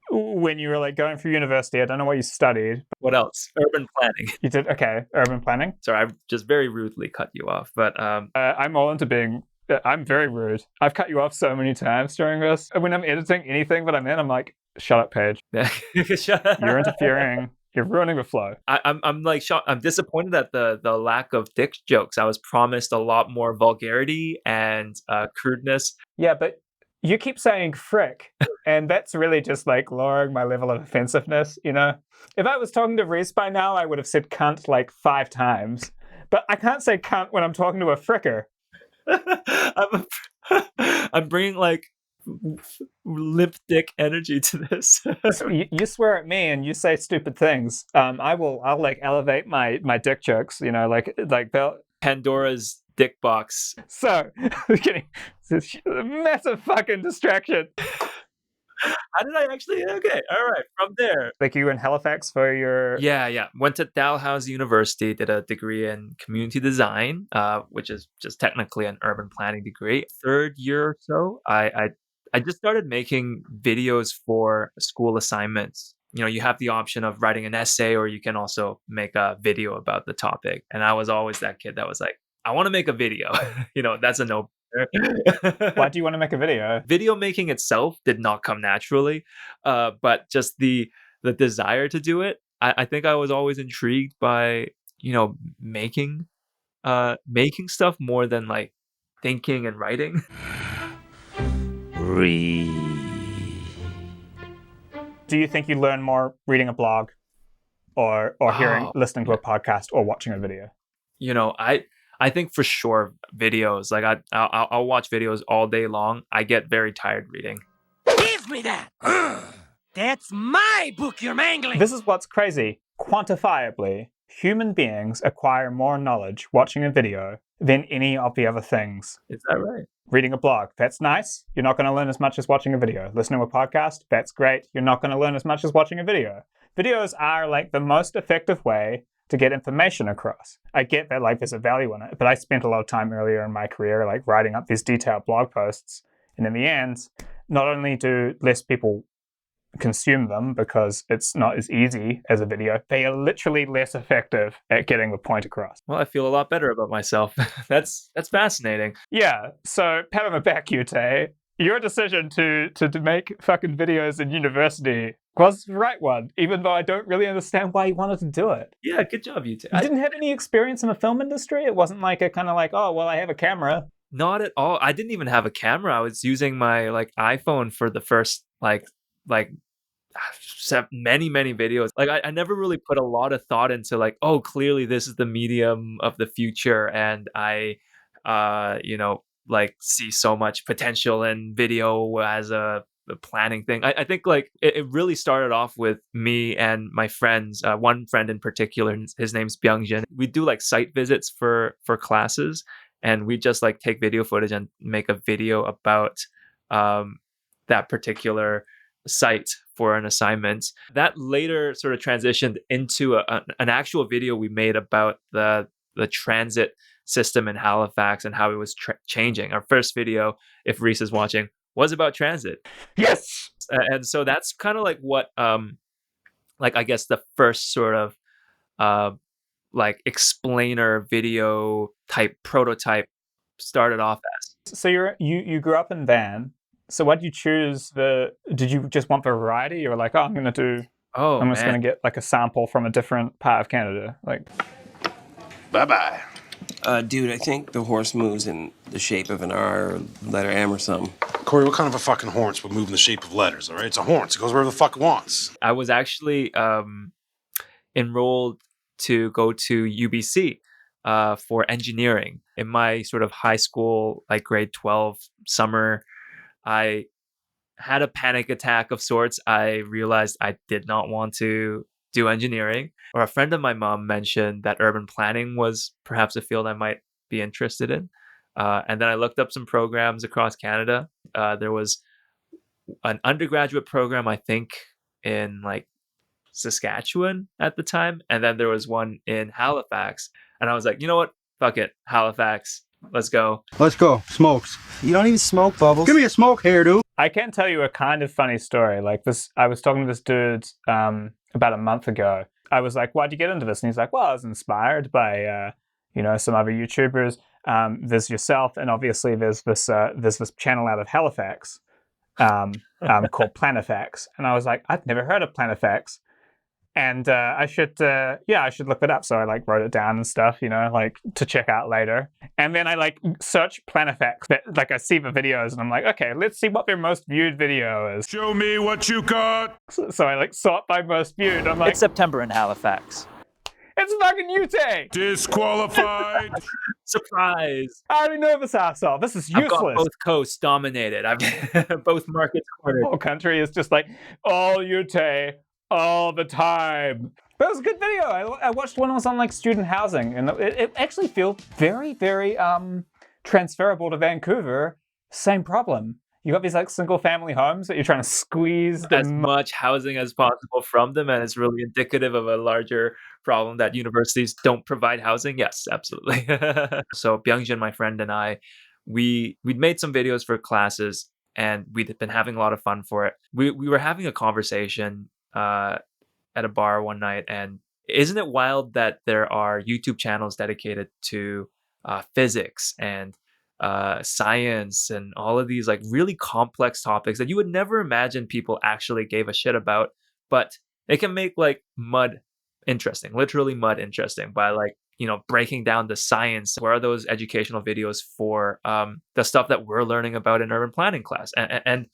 When you were like going through university, I don't know what you studied. What else? Urban planning. You did? Okay, urban planning. Sorry, I just very rudely cut you off, but I'm all into being. I'm very rude. I've cut you off so many times during this. When I'm editing anything that I'm in, I'm like, shut up, Paige. You're interfering. You're ruining the flow. I'm like shocked. I'm disappointed at the lack of dick jokes. I was promised a lot more vulgarity and crudeness. Yeah, but you keep saying frick, and that's really just like lowering my level of offensiveness, If I was talking to Reese by now, I would have said cunt like 5 times. But I can't say cunt when I'm talking to a fricker. I'm bringing like limp dick energy to this. So you swear at me and you say stupid things. I'll like elevate my dick jokes, like they'll Pandora's dick box. So, kidding. Massive fucking distraction. How did I actually? Okay, all right. From there, like you were in Halifax for your yeah. Went to Dalhousie University, did a degree in community design, which is just technically an urban planning degree. 3rd year or so, I just started making videos for school assignments. You have the option of writing an essay, or you can also make a video about the topic. And I was always that kid that was like, I want to make a video. That's a no. Why do you want to make a video? Video making itself did not come naturally, but just the desire to do it. I think I was always intrigued by making stuff more than like thinking and writing. Do you think you learn more reading a blog or listening to a podcast or watching a video? You know, I think for sure videos. Like I'll watch videos all day long. I get very tired reading. Give me that! That's my book you're mangling! This is what's crazy. Quantifiably, human beings acquire more knowledge watching a video than any of the other things. Is that right? Reading a blog, that's nice. You're not going to learn as much as watching a video. Listening to a podcast, that's great. You're not going to learn as much as watching a video. Videos are like the most effective way to get information across. I get that like there's a value in it, but I spent a lot of time earlier in my career like writing up these detailed blog posts. And in the end, not only do less people consume them because it's not as easy as a video, they are literally less effective at getting the point across. Well, I feel a lot better about myself. That's fascinating. Yeah, so pat on the back, Uytae. Your decision to make fucking videos in university was the right one, even though I don't really understand why you wanted to do it. Yeah, good job, you two. You didn't have any experience in the film industry? It wasn't like a kind of like, oh, well, I have a camera. Not at all. I didn't even have a camera. I was using my like iPhone for the first like many videos. Like I never really put a lot of thought into like, oh, clearly this is the medium of the future, and I you know, like see so much potential in video as a planning thing. I think like it really started off with me and my friends. One friend in particular, his name's Byungjin. We do like site visits for classes, and we just like take video footage and make a video about that particular site for an assignment. That later sort of transitioned into an actual video we made about the transit system in Halifax and how it was changing. Our first video, if Reese is watching, was about transit. Yes! And so that's kind of like what, like I guess the first sort of like explainer video type prototype started off as. So you grew up in Van. So what did you choose? Did you just want variety? You were like, oh, I'm just going to get like a sample from a different part of Canada. Like, Bye-bye. Dude, I think the horse moves in the shape of an R or letter M or something. Corey, what kind of a fucking horse would move in the shape of letters, all right? It's a horse. It goes wherever the fuck it wants. I was actually enrolled to go to UBC for engineering. In my sort of high school, like grade 12 summer, I had a panic attack of sorts. I realized I did not want to do engineering. Or a friend of my mom mentioned that urban planning was perhaps a field I might be interested in. And then I looked up some programs across Canada. There was an undergraduate program, I think, in like Saskatchewan at the time. And then there was one in Halifax. And I was like, you know what? Fuck it. Halifax. Let's go. Let's go. Smokes. You don't even smoke, Bubbles. Give me a smoke here, dude. I can tell you a kind of funny story. Like this, I was talking to this dude about a month ago. I was like, why'd you get into this? And he's like, well, I was inspired by, some other YouTubers. There's yourself, and obviously there's this channel out of Halifax called PLANifax. And I was like, I've never heard of PLANifax. And I should look it up. So I like wrote it down and stuff, like to check out later. And then I like search PLANifax. Like I see the videos and I'm like, okay, let's see what their most viewed video is. Show me what you got. So I like sort by most viewed. I'm like, it's September in Halifax. It's fucking Uytae. Disqualified. Surprise. I already know this asshole. This is useless. I've got both coasts dominated. I've both markets cornered. The whole country is just like all Uytae all the time. But it was a good video. I watched one that was on like student housing, and it actually feels very, very transferable to Vancouver. Same problem. You got these like single family homes that you're trying to squeeze as much housing as possible from them, and it's really indicative of a larger problem that universities don't provide housing. Yes, absolutely. So Byungjin, my friend, and I, we'd made some videos for classes, and we'd been having a lot of fun for it. We were having a conversation at a bar one night, and isn't it wild that there are YouTube channels dedicated to physics and science and all of these like really complex topics that you would never imagine people actually gave a shit about, but they can make like mud interesting, literally mud interesting by like, breaking down the science. Where are those educational videos for the stuff that we're learning about in urban planning class? And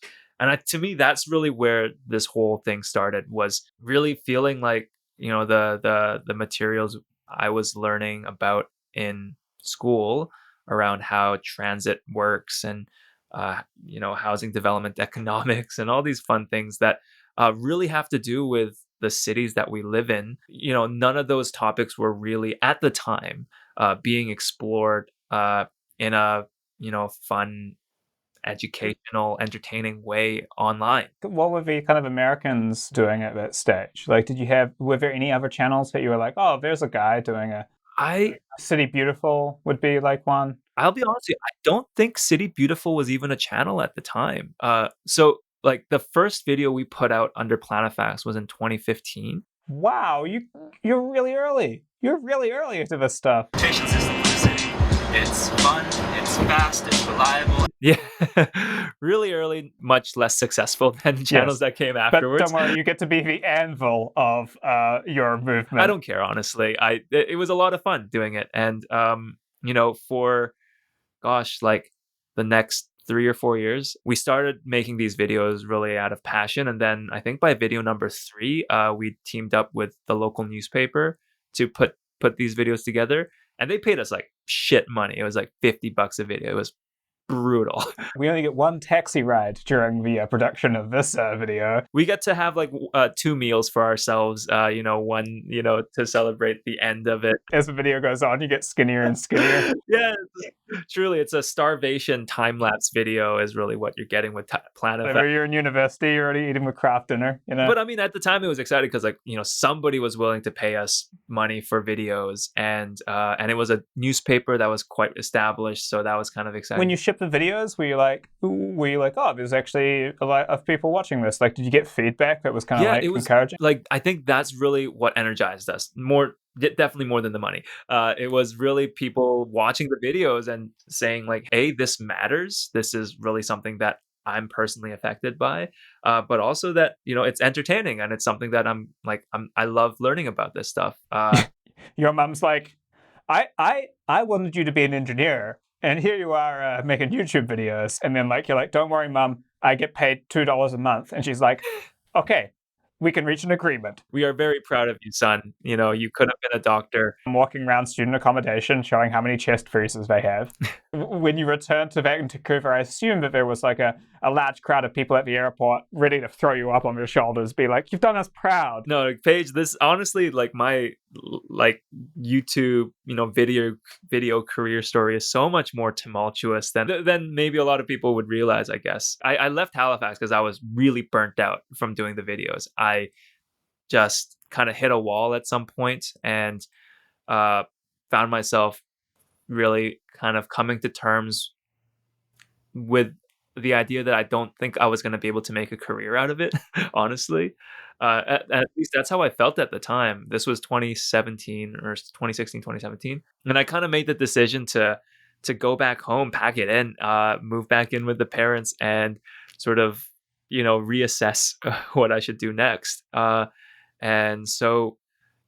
to me, that's really where this whole thing started, was really feeling like, the materials I was learning about in school around how transit works and housing development economics and all these fun things that really have to do with the cities that we live in. None of those topics were really at the time being explored in a fun, educational, entertaining way online. What were the kind of Americans doing at that stage? Like, were there any other channels that you were like, oh, there's a guy doing City Beautiful would be like one? I'll be honest with you, I don't think City Beautiful was even a channel at the time. So like the first video we put out under PLANifax was in 2015. Wow, you're really early. You're really early into this stuff. System for the city. It's fun, it's fast, it's reliable. Yeah, really early, much less successful than channels that came afterwards. But don't worry, you get to be the anvil of your movement. I don't care, honestly. It was a lot of fun doing it, and for like the next 3 or 4 years, we started making these videos really out of passion, and then I think by video number 3, we teamed up with the local newspaper to put these videos together. And they paid us like shit money. It was like $50 a video. It was brutal. We only get one taxi ride during the production of this video. We get to have like 2 meals for ourselves, one, to celebrate the end of it. As the video goes on, you get skinnier and skinnier. Yeah, truly, it's a starvation time-lapse video is really what you're getting with PLANifax. Whenever you're in university, you're already eating with craft dinner, But I mean, at the time, it was exciting because somebody was willing to pay us money for videos, and it was a newspaper that was quite established, so that was kind of exciting. When you shipped the videos, were you like, oh, there's actually a lot of people watching this? Like, did you get feedback that was kind of it was encouraging? Like, I think that's really what energized us definitely more than the money. It was really people watching the videos and saying like, hey, this matters. This is really something that I'm personally affected by, but also that, it's entertaining and it's something that I love learning about this stuff. Your mom's like, I wanted you to be an engineer, and here you are making YouTube videos. And then you're like, don't worry, Mom, I get paid $2 a month. And she's like, okay, we can reach an agreement. We are very proud of you, son. You could have been a doctor. I'm walking around student accommodation showing how many chest freezers they have. When you returned to Vancouver, I assume that there was like a large crowd of people at the airport ready to throw you up on their shoulders, be like, you've done us proud. No, Paige, this honestly, my YouTube, video career story is so much more tumultuous than maybe a lot of people would realize, I guess. I left Halifax because I was really burnt out from doing the videos. I just kind of hit a wall at some point and found myself really kind of coming to terms with the idea that I don't think I was going to be able to make a career out of it, honestly. At least that's how I felt at the time. This was 2017 or 2016, 2017. And I kind of made the decision to go back home, pack it in, move back in with the parents and sort of, reassess what I should do next. And so,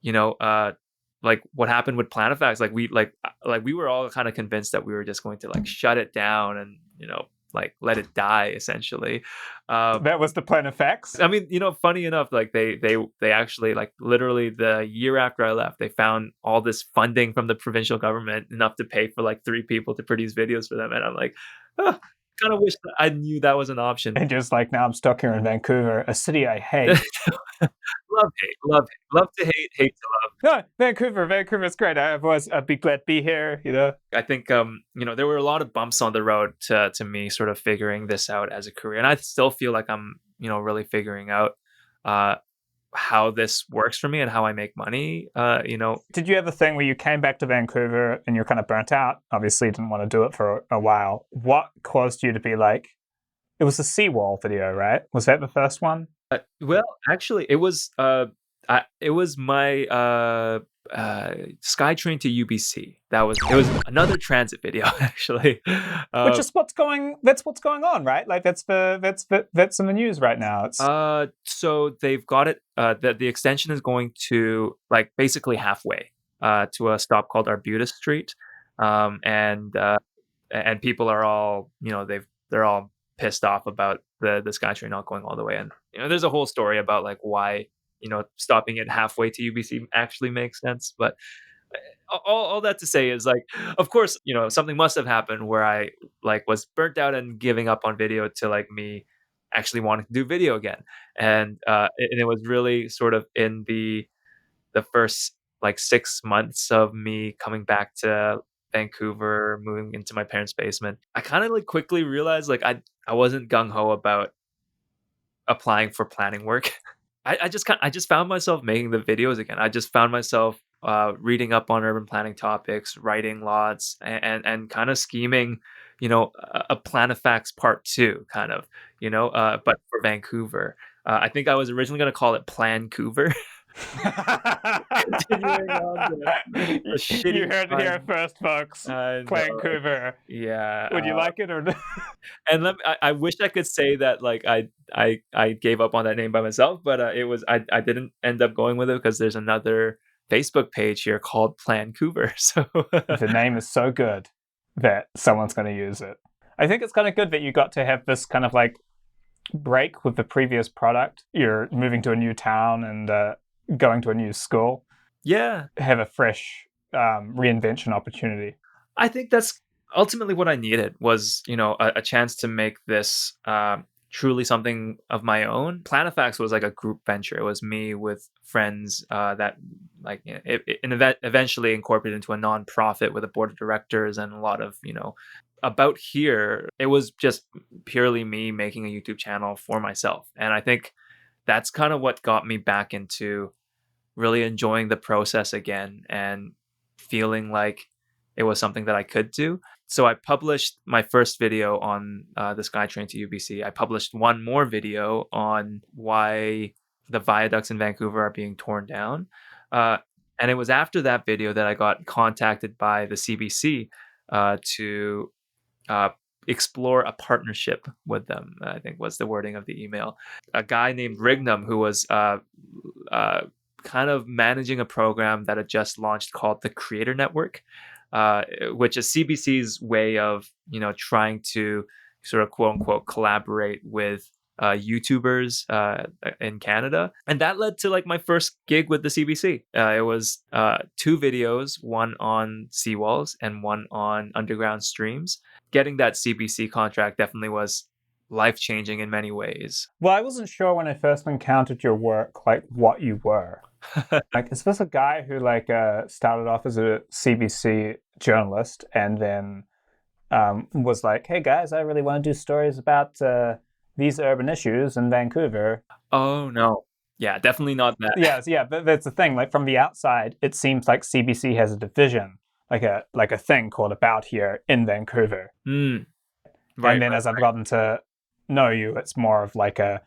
what happened with PLANifax, we were all kind of convinced that we were just going to shut it down and, let it die, essentially. That was the PLANifax? I mean, funny enough, they actually, literally the year after I left, they found all this funding from the provincial government, enough to pay for 3 people to produce videos for them. And I'm like, kind of wish that I knew that was an option. And just now I'm stuck here in Vancouver, a city I hate. Love to hate to love. No, Vancouver's great. I'd be glad to be here, I think, there were a lot of bumps on the road to me sort of figuring this out as a career. And I still feel like I'm, really figuring out how this works for me and how I make money. Did you have a thing where you came back to Vancouver and you're kind of burnt out? Obviously, you didn't want to do it for a while. What caused you to be like, it was the seawall video, right? Was that the first one? Well, actually, it was my SkyTrain to UBC. It was another transit video, actually. Which is what's going on, right? That's in the news right now. So they've got it. The extension is going to basically halfway to a stop called Arbutus Street, and people are all they're all pissed off about the SkyTrain not going all the way. And there's a whole story about why stopping it halfway to UBC actually makes sense. But all that to say is like, of course, something must have happened where I like was burnt out and giving up on video to like me actually wanting to do video again. And it was really sort of in the first like 6 months of me coming back to Vancouver, moving into my parents' basement. I kind of like quickly realized like I wasn't gung ho about applying for planning work. I just found myself making the videos again. I just found myself reading up on urban planning topics, writing lots, and kind of scheming, a PLANifax part two, kind of, but for Vancouver. I think I was originally going to call it PLANcouver. Continuing on the shitty You heard it here first, folks. Vancouver. Yeah. Would you like it or not? And I wish I could say that like I gave up on that name by myself, but I didn't end up going with it because there's another Facebook page here called PLANcouver. So the name is so good that someone's going to use it. I think it's kind of good that you got to have this kind of like break with the previous product. You're moving to a new town and going to a new school. Yeah. Have a fresh reinvention opportunity. I think that's ultimately what I needed was, a chance to make this truly something of my own. PLANifax was like a group venture. It was me with friends that like eventually incorporated into a nonprofit with a board of directors and a lot of, about here. It was just purely me making a YouTube channel for myself. And I think that's kind of what got me back into really enjoying the process again and feeling like it was something that I could do. So I published my first video on the SkyTrain to UBC. I published one more video on why the viaducts in Vancouver are being torn down. And it was after that video that I got contacted by the CBC to explore a partnership with them, I think was the wording of the email. A guy named Rignum, who was kind of managing a program that had just launched called the Creator Network, which is CBC's way of, trying to sort of quote unquote collaborate with YouTubers in Canada. And that led to like my first gig with the CBC. It was 2 videos, one on seawalls and one on underground streams. Getting that CBC contract definitely was life-changing in many ways. Well, I wasn't sure when I first encountered your work, like what you were. Like, is this a guy who like started off as a CBC journalist and then was like, hey guys, I really want to do stories about these urban issues in Vancouver? Oh no. Yeah, definitely not that. Yeah, but that's the thing. Like from the outside, it seems like CBC has a division, like a thing called About Here in Vancouver. Right, and then as I've gotten to know you, it's more of like a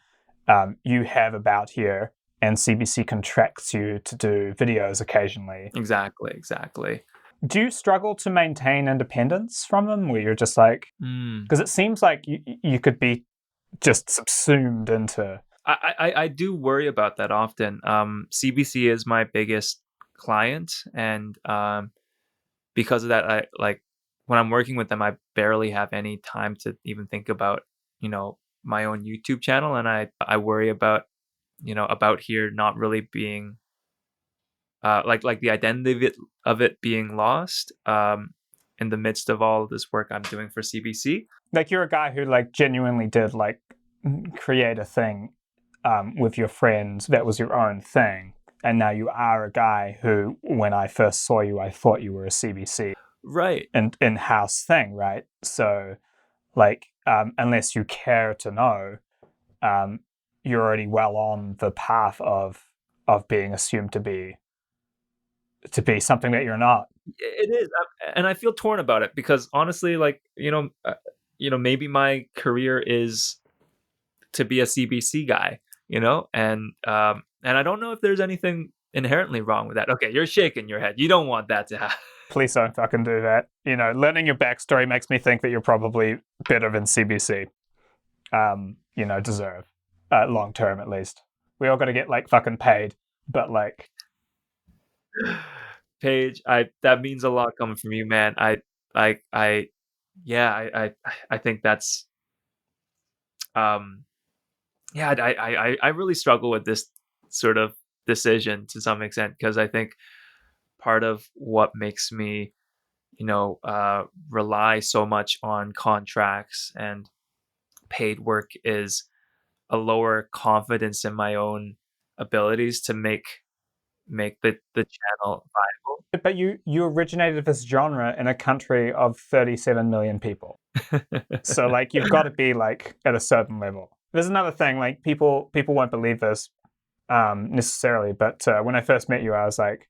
you have About Here and CBC contracts you to do videos occasionally. Exactly. Do you struggle to maintain independence from them where you're just like, because it seems like you could be just subsumed into... I do worry about that often. CBC is my biggest client, and because of that, I like when I'm working with them, I barely have any time to even think about, my own YouTube channel, and I worry about, About Here not really being like the identity of it being lost in the midst of all of this work I'm doing for CBC. Like you're a guy who like genuinely did like create a thing with your friends that was your own thing, and now you are a guy who, when I first saw you, I thought you were a CBC in-house thing, right? So like unless you care to know, you're already well on the path of being assumed to be something that you're not. It is, and I feel torn about it because honestly, like maybe my career is to be a CBC guy, and I don't know if there's anything inherently wrong with that. Okay, you're shaking your head. You don't want that to happen. Please don't fucking do that. Learning your backstory makes me think that you're probably better than CBC. Deserve long term at least. We all got to get like fucking paid, but like. Paige, that means a lot coming from you, man. I think that's I really struggle with this sort of decision to some extent because I think part of what makes me, rely so much on contracts and paid work is a lower confidence in my own abilities to make the channel viable. But you originated this genre in a country of 37 million people. So like you've got to be like at a certain level. There's another thing, like people won't believe this necessarily, but when I first met you, I was like,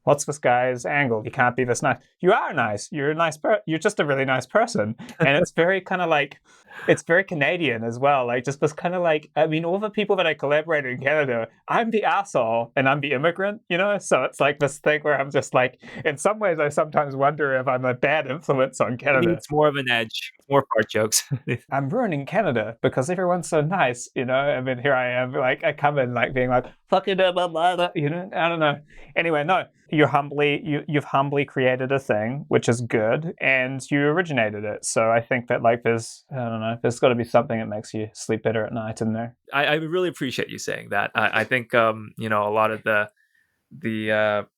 what's this guy's angle? He can't be this nice. You are nice. You're a nice you're just a really nice person. And it's very kind of like, it's very Canadian as well. Like just this kind of like, I mean, all the people that I collaborated in Canada, I'm the asshole and I'm the immigrant, So it's like this thing where I'm just like, in some ways, I sometimes wonder if I'm a bad influence on Canada. I mean, it's more of an edge, more fart jokes. I'm ruining Canada because everyone's so nice, I mean, here I am, like I come in like being like, fucking blah, blah, blah, I don't know. Anyway, no. You've humbly created a thing, which is good, and you originated it. So I think that like there's got to be something that makes you sleep better at night in there. I really appreciate you saying that. I think a lot of the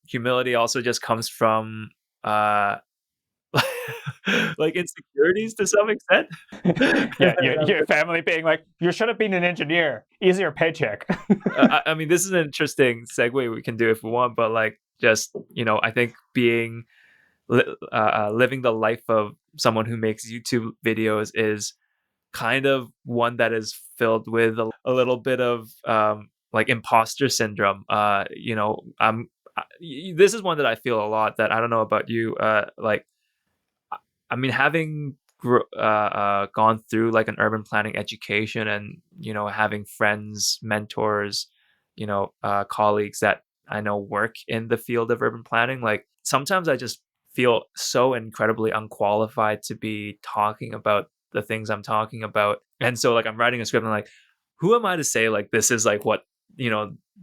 humility also just comes from like insecurities to some extent. Yeah, your family being like, you should have been an engineer, easier paycheck. I mean, this is an interesting segue we can do if we want, but like just I think being living the life of someone who makes YouTube videos is kind of one that is filled with a little bit of like imposter syndrome. This is one that I feel a lot, that I don't know about you. Like, I mean, having gone through like an urban planning education and, having friends, mentors, colleagues that I know work in the field of urban planning, like sometimes I just feel so incredibly unqualified to be talking about the things I'm talking about. And so like I'm writing a script and I'm like, who am I to say like this is like what,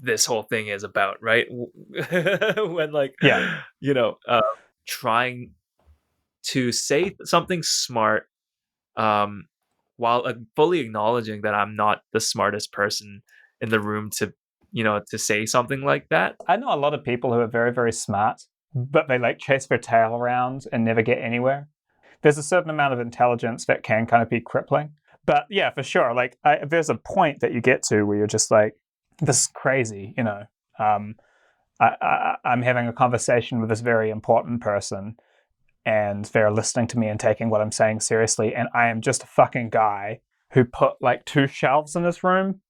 this whole thing is about, right? When like, trying to say something smart while fully acknowledging that I'm not the smartest person in the room to say something like that. I know a lot of people who are very, very smart, but they like chase their tail around and never get anywhere. There's a certain amount of intelligence that can kind of be crippling. But yeah, for sure. Like there's a point that you get to where you're just like, this is crazy, I'm having a conversation with this very important person and they're listening to me and taking what I'm saying seriously. And I am just a fucking guy who put like 2 shelves in his room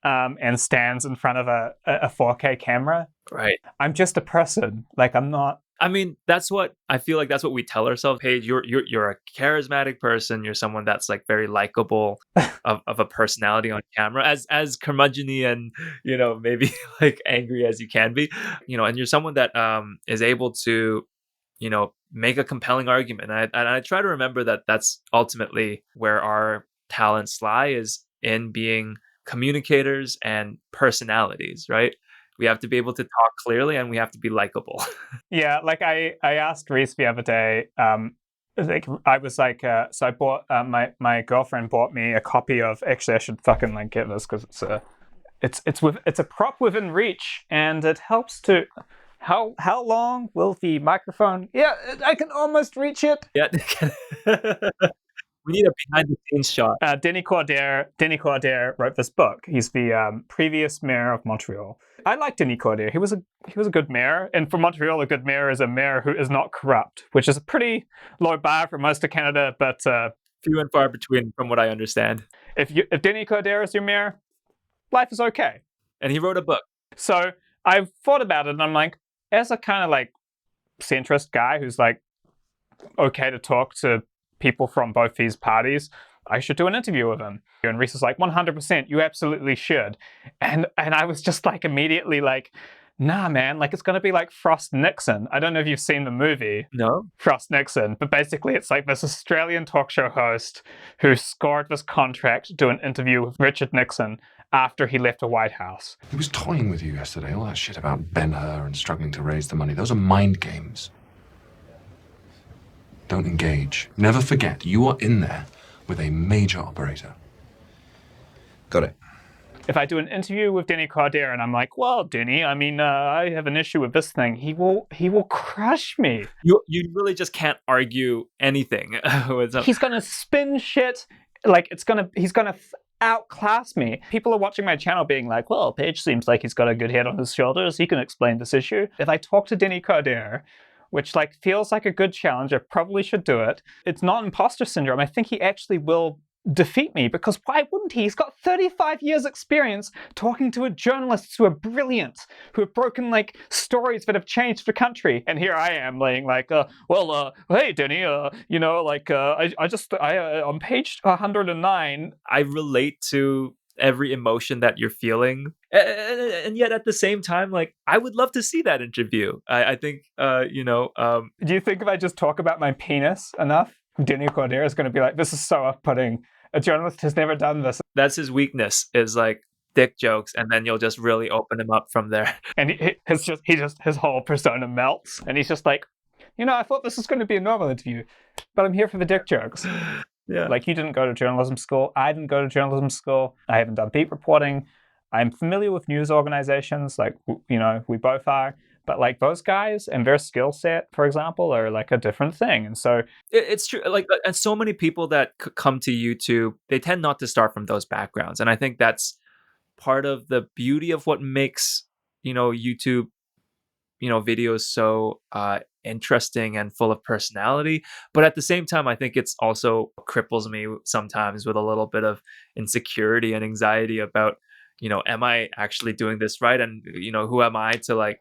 and stands in front of a 4K camera. Right. I'm just a person. Like I'm not. I mean, that's what I feel like. That's what we tell ourselves. Paige, you're a charismatic person. You're someone that's like very likable, of a personality on camera, as curmudgeon-y and maybe like angry as you can be, and you're someone that is able to make a compelling argument. And I try to remember that that's ultimately where our talents lie, is in being communicators and personalities, right? We have to be able to talk clearly and we have to be likable. Yeah, like I asked Reese the other day, like I was like, so I bought, my girlfriend bought me a copy of, actually I should fucking like get this because it's a prop within reach and it helps to, how long will the microphone, yeah, I can almost reach it. Yeah. We need a behind-the-scenes shot. Denis Cordier wrote this book. He's the previous mayor of Montreal. I like Denis Cordier. He was a good mayor, and for Montreal, a good mayor is a mayor who is not corrupt, which is a pretty low bar for most of Canada, but few and far between, from what I understand. If Denis Cordier is your mayor, life is okay. And he wrote a book. So I've thought about it, and I'm like, as a kind of like centrist guy who's like okay to talk to people from both these parties, I should do an interview with him. And Reese is like, 100%, you absolutely should. And I was just like immediately like, nah, man, like it's going to be like Frost Nixon. I don't know if you've seen the movie. No. Frost Nixon. But basically it's like this Australian talk show host who scored this contract to do an interview with Richard Nixon after he left the White House. He was toying with you yesterday. All that shit about Ben-Hur and struggling to raise the money. Those are mind games. Don't engage. Never forget, you are in there with a major operator. Got it. if I do an interview with Denny Carder and I'm like, well, Denny, I mean, I have an issue with this thing, he will crush me. You really just can't argue anything. He's gonna spin shit like he's gonna outclass me. People are watching my channel being like, well, Paige seems like he's got a good head on his shoulders. He can explain this issue. If I talk to Denny Carder, which like feels like a good challenge, I probably should do it. It's not imposter syndrome. I think he actually will defeat me, because why wouldn't he? He's got 35 years experience talking to journalists who are brilliant, who have broken like stories that have changed the country. And here I am laying like, hey Denny, on page 109. I relate to every emotion that you're feeling, and yet at the same time, like, I would love to see that interview. I think do you think if I just talk about my penis enough, Denny Carder is going to be like, this is so off-putting. A journalist has never done this. That's his weakness, is like dick jokes, and then you'll just really open him up from there. And his whole persona melts, and he's just like, I thought this was going to be a normal interview, but I'm here for the dick jokes. Yeah. Like, you didn't go to journalism school. I didn't go to journalism school. I haven't done beat reporting. I'm familiar with news organizations, like, we both are. But like those guys and their skill set, for example, are like a different thing. And so it's true. Like, and so many people that come to YouTube, they tend not to start from those backgrounds. And I think that's part of the beauty of what makes, YouTube, videos so interesting and full of personality. But at the same time, I think it's also cripples me sometimes with a little bit of insecurity and anxiety about, am I actually doing this right? And, who am I to like,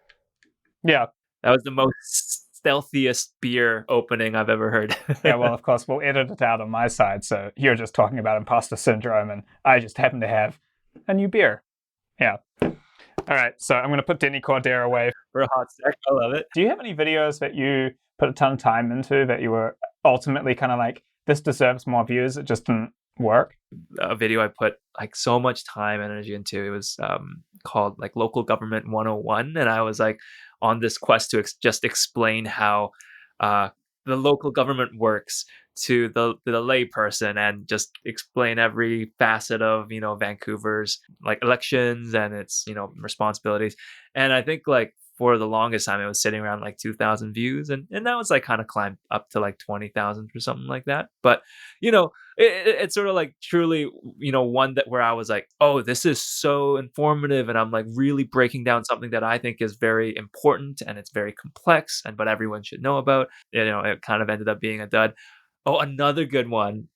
yeah, that was the most stealthiest beer opening I've ever heard. Yeah, well, of course, we'll edit it out on my side. So you're just talking about imposter syndrome, and I just happen to have a new beer. Yeah. All right, so I'm going to put Denny Carder away for a hot sec. I love it. Do you have any videos that you put a ton of time into that you were ultimately kind of like, this deserves more views, it just didn't work? A video I put like so much time and energy into, it was called like Local Government 101, and I was like on this quest to just explain how the local government works to the lay person, and just explain every facet of Vancouver's like elections and its responsibilities. And I think like for the longest time it was sitting around like 2,000 views, and that was like kind of climbed up to like 20,000 or something like that. But it's sort of like truly one that where I was like, oh, this is so informative, and I'm like really breaking down something that I think is very important and it's very complex, but everyone should know about. It kind of ended up being a dud. Oh, another good one.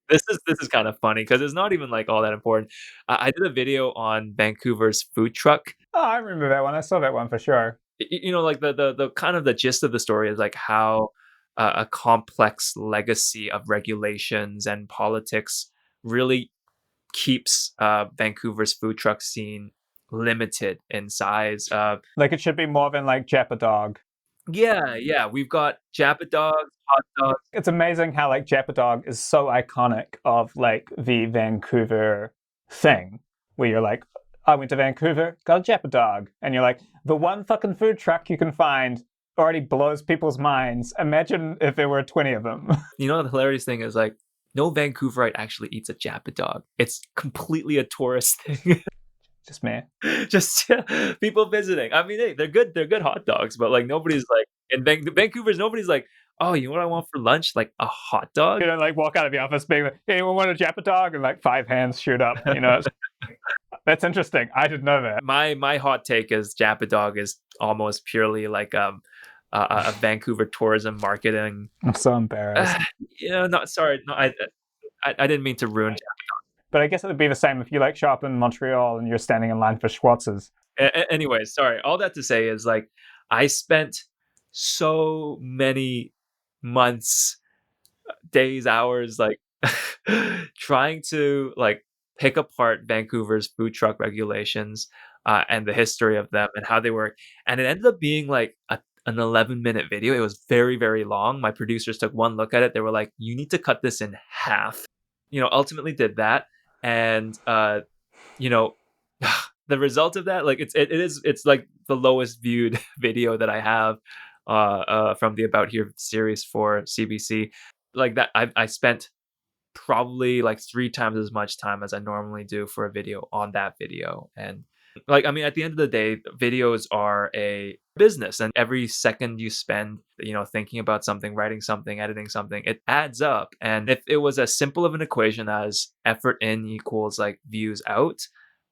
This is kind of funny because it's not even like all that important. I did a video on Vancouver's food truck. Oh, I remember that one. I saw that one for sure. Like the kind of the gist of the story is like how a complex legacy of regulations and politics really keeps Vancouver's food truck scene limited in size. Like it should be more than like Jappadog. Yeah. We've got Jappadogs, hot dogs. It's amazing how like Jappadog is so iconic of like the Vancouver thing, where you're like, I went to Vancouver, got a Jappadog, and you're like, the one fucking food truck you can find already blows people's minds. Imagine if there were 20 of them. The hilarious thing is like, no Vancouverite actually eats a Jappadog. It's completely a tourist thing. Just me. Just people visiting. I mean, hey, they're good. They're good hot dogs, but like nobody's like in Vancouver's. Nobody's like, oh, you know what I want for lunch? Like a hot dog. Like walk out of the office being like, hey, anyone want a Jappadog? And like 5 hands shoot up. That's interesting. I didn't know that. My hot take is Jappadog is almost purely like a Vancouver tourism marketing. I'm so embarrassed. I didn't mean to ruin Jappadog. But I guess it would be the same if you like shop in Montreal and you're standing in line for Schwartz's. Anyways, sorry. All that to say is like I spent so many months, days, hours, like trying to like pick apart Vancouver's food truck regulations and the history of them and how they work. And it ended up being like an 11-minute video. It was very, very long. My producers took one look at it. They were like, you need to cut this in half. Ultimately did that. And, the result of that, like it's like the lowest viewed video that I have from the About Here series for CBC. Like that, I spent probably like 3 times as much time as I normally do for a video on that video. And like, I mean, at the end of the day, videos are a business, and every second you spend, thinking about something, writing something, editing something, it adds up. And if it was as simple of an equation as effort in equals like views out,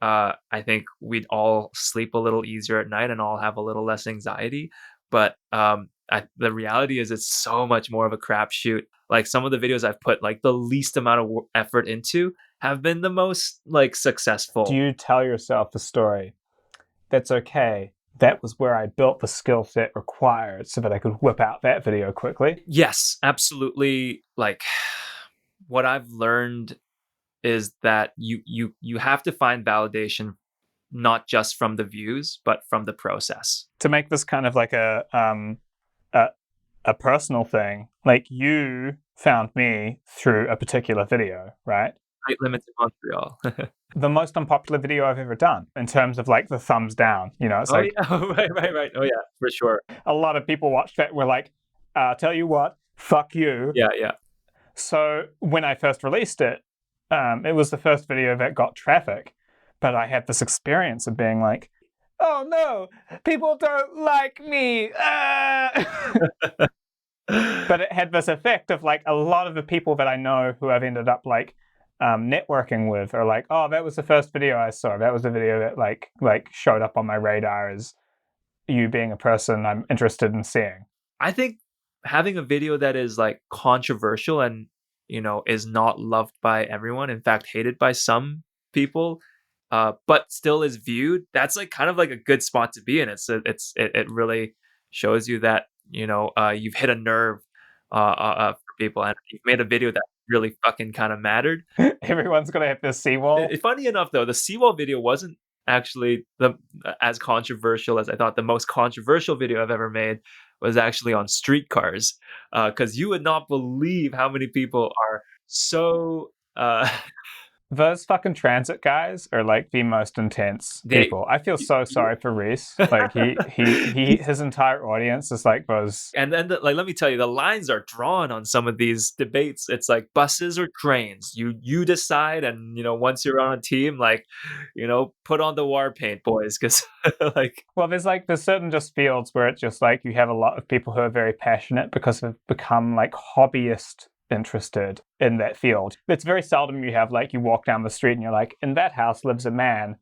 I think we'd all sleep a little easier at night and all have a little less anxiety. But the reality is, it's so much more of a crapshoot. Like, some of the videos I've put like the least amount of effort into have been the most like successful. Do you tell yourself the story? That's okay. That was where I built the skill set required so that I could whip out that video quickly. Yes, absolutely. Like, what I've learned is that you have to find validation not just from the views, but from the process. To make this kind of like a personal thing, like, you found me through a particular video, right? Height limits in Montreal. The most unpopular video I've ever done in terms of like the thumbs down. It's like, yeah. Right. Oh yeah, for sure. A lot of people watched that were like, tell you what, fuck you. Yeah. So when I first released it, it was the first video that got traffic, but I had this experience of being like, oh no, people don't like me. But it had this effect of like a lot of the people that I know who I've ended up like networking with are like, oh, that was the first video I saw. That was the video that like showed up on my radar as you being a person I'm interested in seeing. I think having a video that is like controversial and is not loved by everyone, in fact hated by some people, but still is viewed, that's like kind of like a good spot to be in. It really shows you that you've hit a nerve for people, and you've made a video that really fucking kind of mattered. Everyone's gonna have this seawall. Funny enough, though, the seawall video wasn't actually as controversial as I thought. The most controversial video I've ever made was actually on streetcars, because you would not believe how many people are so those fucking transit guys are like the most intense people. I feel so sorry for Reese. Like his entire audience is like those. And then let me tell you, the lines are drawn on some of these debates. It's like buses or trains. You decide, and once you're on a team, like put on the war paint, boys, because like. Well, there's certain just fields where it's just like you have a lot of people who are very passionate because they've become like hobbyist interested in that field. It's very seldom you have like you walk down the street and you're like, in that house lives a man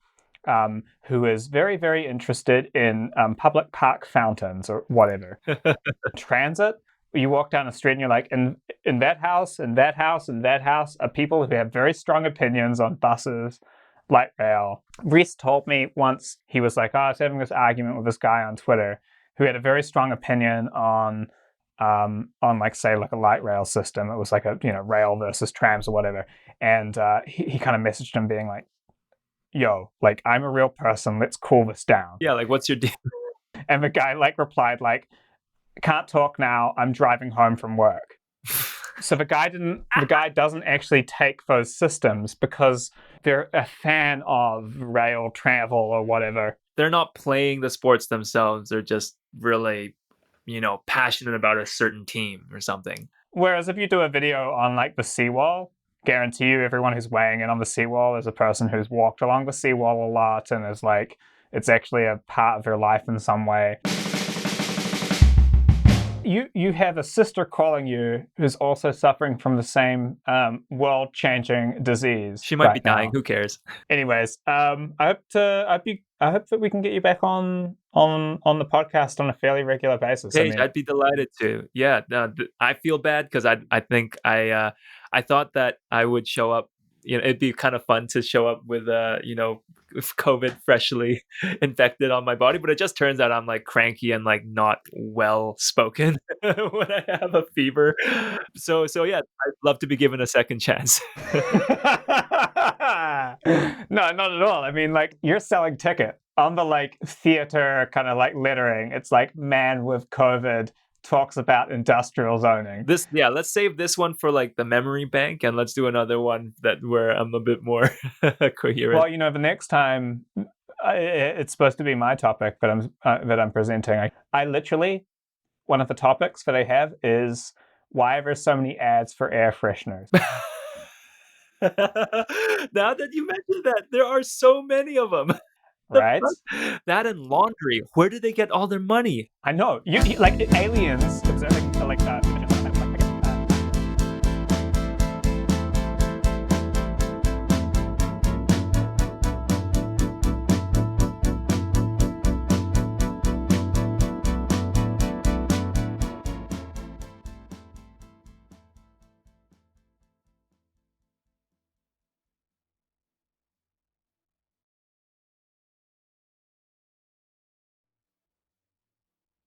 who is very, very interested in public park fountains or whatever. Transit, you walk down the street and you're like, in that house, and that house, and that house are people who have very strong opinions on buses, light rail. Reese told me once, he was like, I was having this argument with this guy on Twitter who had a very strong opinion on like, say, like a light rail system. It was like a rail versus trams or whatever, and he kind of messaged him being like, yo, like, I'm a real person, let's cool this down. Yeah, like, what's your deal? And the guy like replied like, can't talk now, I'm driving home from work. So the guy doesn't actually take those systems because they're a fan of rail travel or whatever. They're not playing the sports themselves, they're just really passionate about a certain team or something. Whereas if you do a video on like the seawall, guarantee you everyone who's weighing in on the seawall is a person who's walked along the seawall a lot and is like, it's actually a part of their life in some way. You have a sister calling you who's also suffering from the same world-changing disease. She might be dying. Who cares? Anyways, I hope that we can get you back on the podcast on a fairly regular basis. Paige, I'd be delighted to. Yeah, I feel bad because I think I thought that I would show up. It'd be kind of fun to show up with COVID freshly infected on my body, but it just turns out I'm like cranky and like not well spoken when I have a fever. So yeah, I'd love to be given a second chance. No, not at all. I mean, like, you're selling ticket on the like theater kind of like lettering. It's like, man with COVID talks about industrial zoning. Let's save this one for like the memory bank, and let's do another one where I'm a bit more coherent. Well, the next time it's supposed to be my topic, but that I'm presenting. I literally, one of the topics that I have is why are there so many ads for air fresheners? Now that you mention that, there are so many of them. Right? That and laundry. Where do they get all their money? I know. You like aliens observing like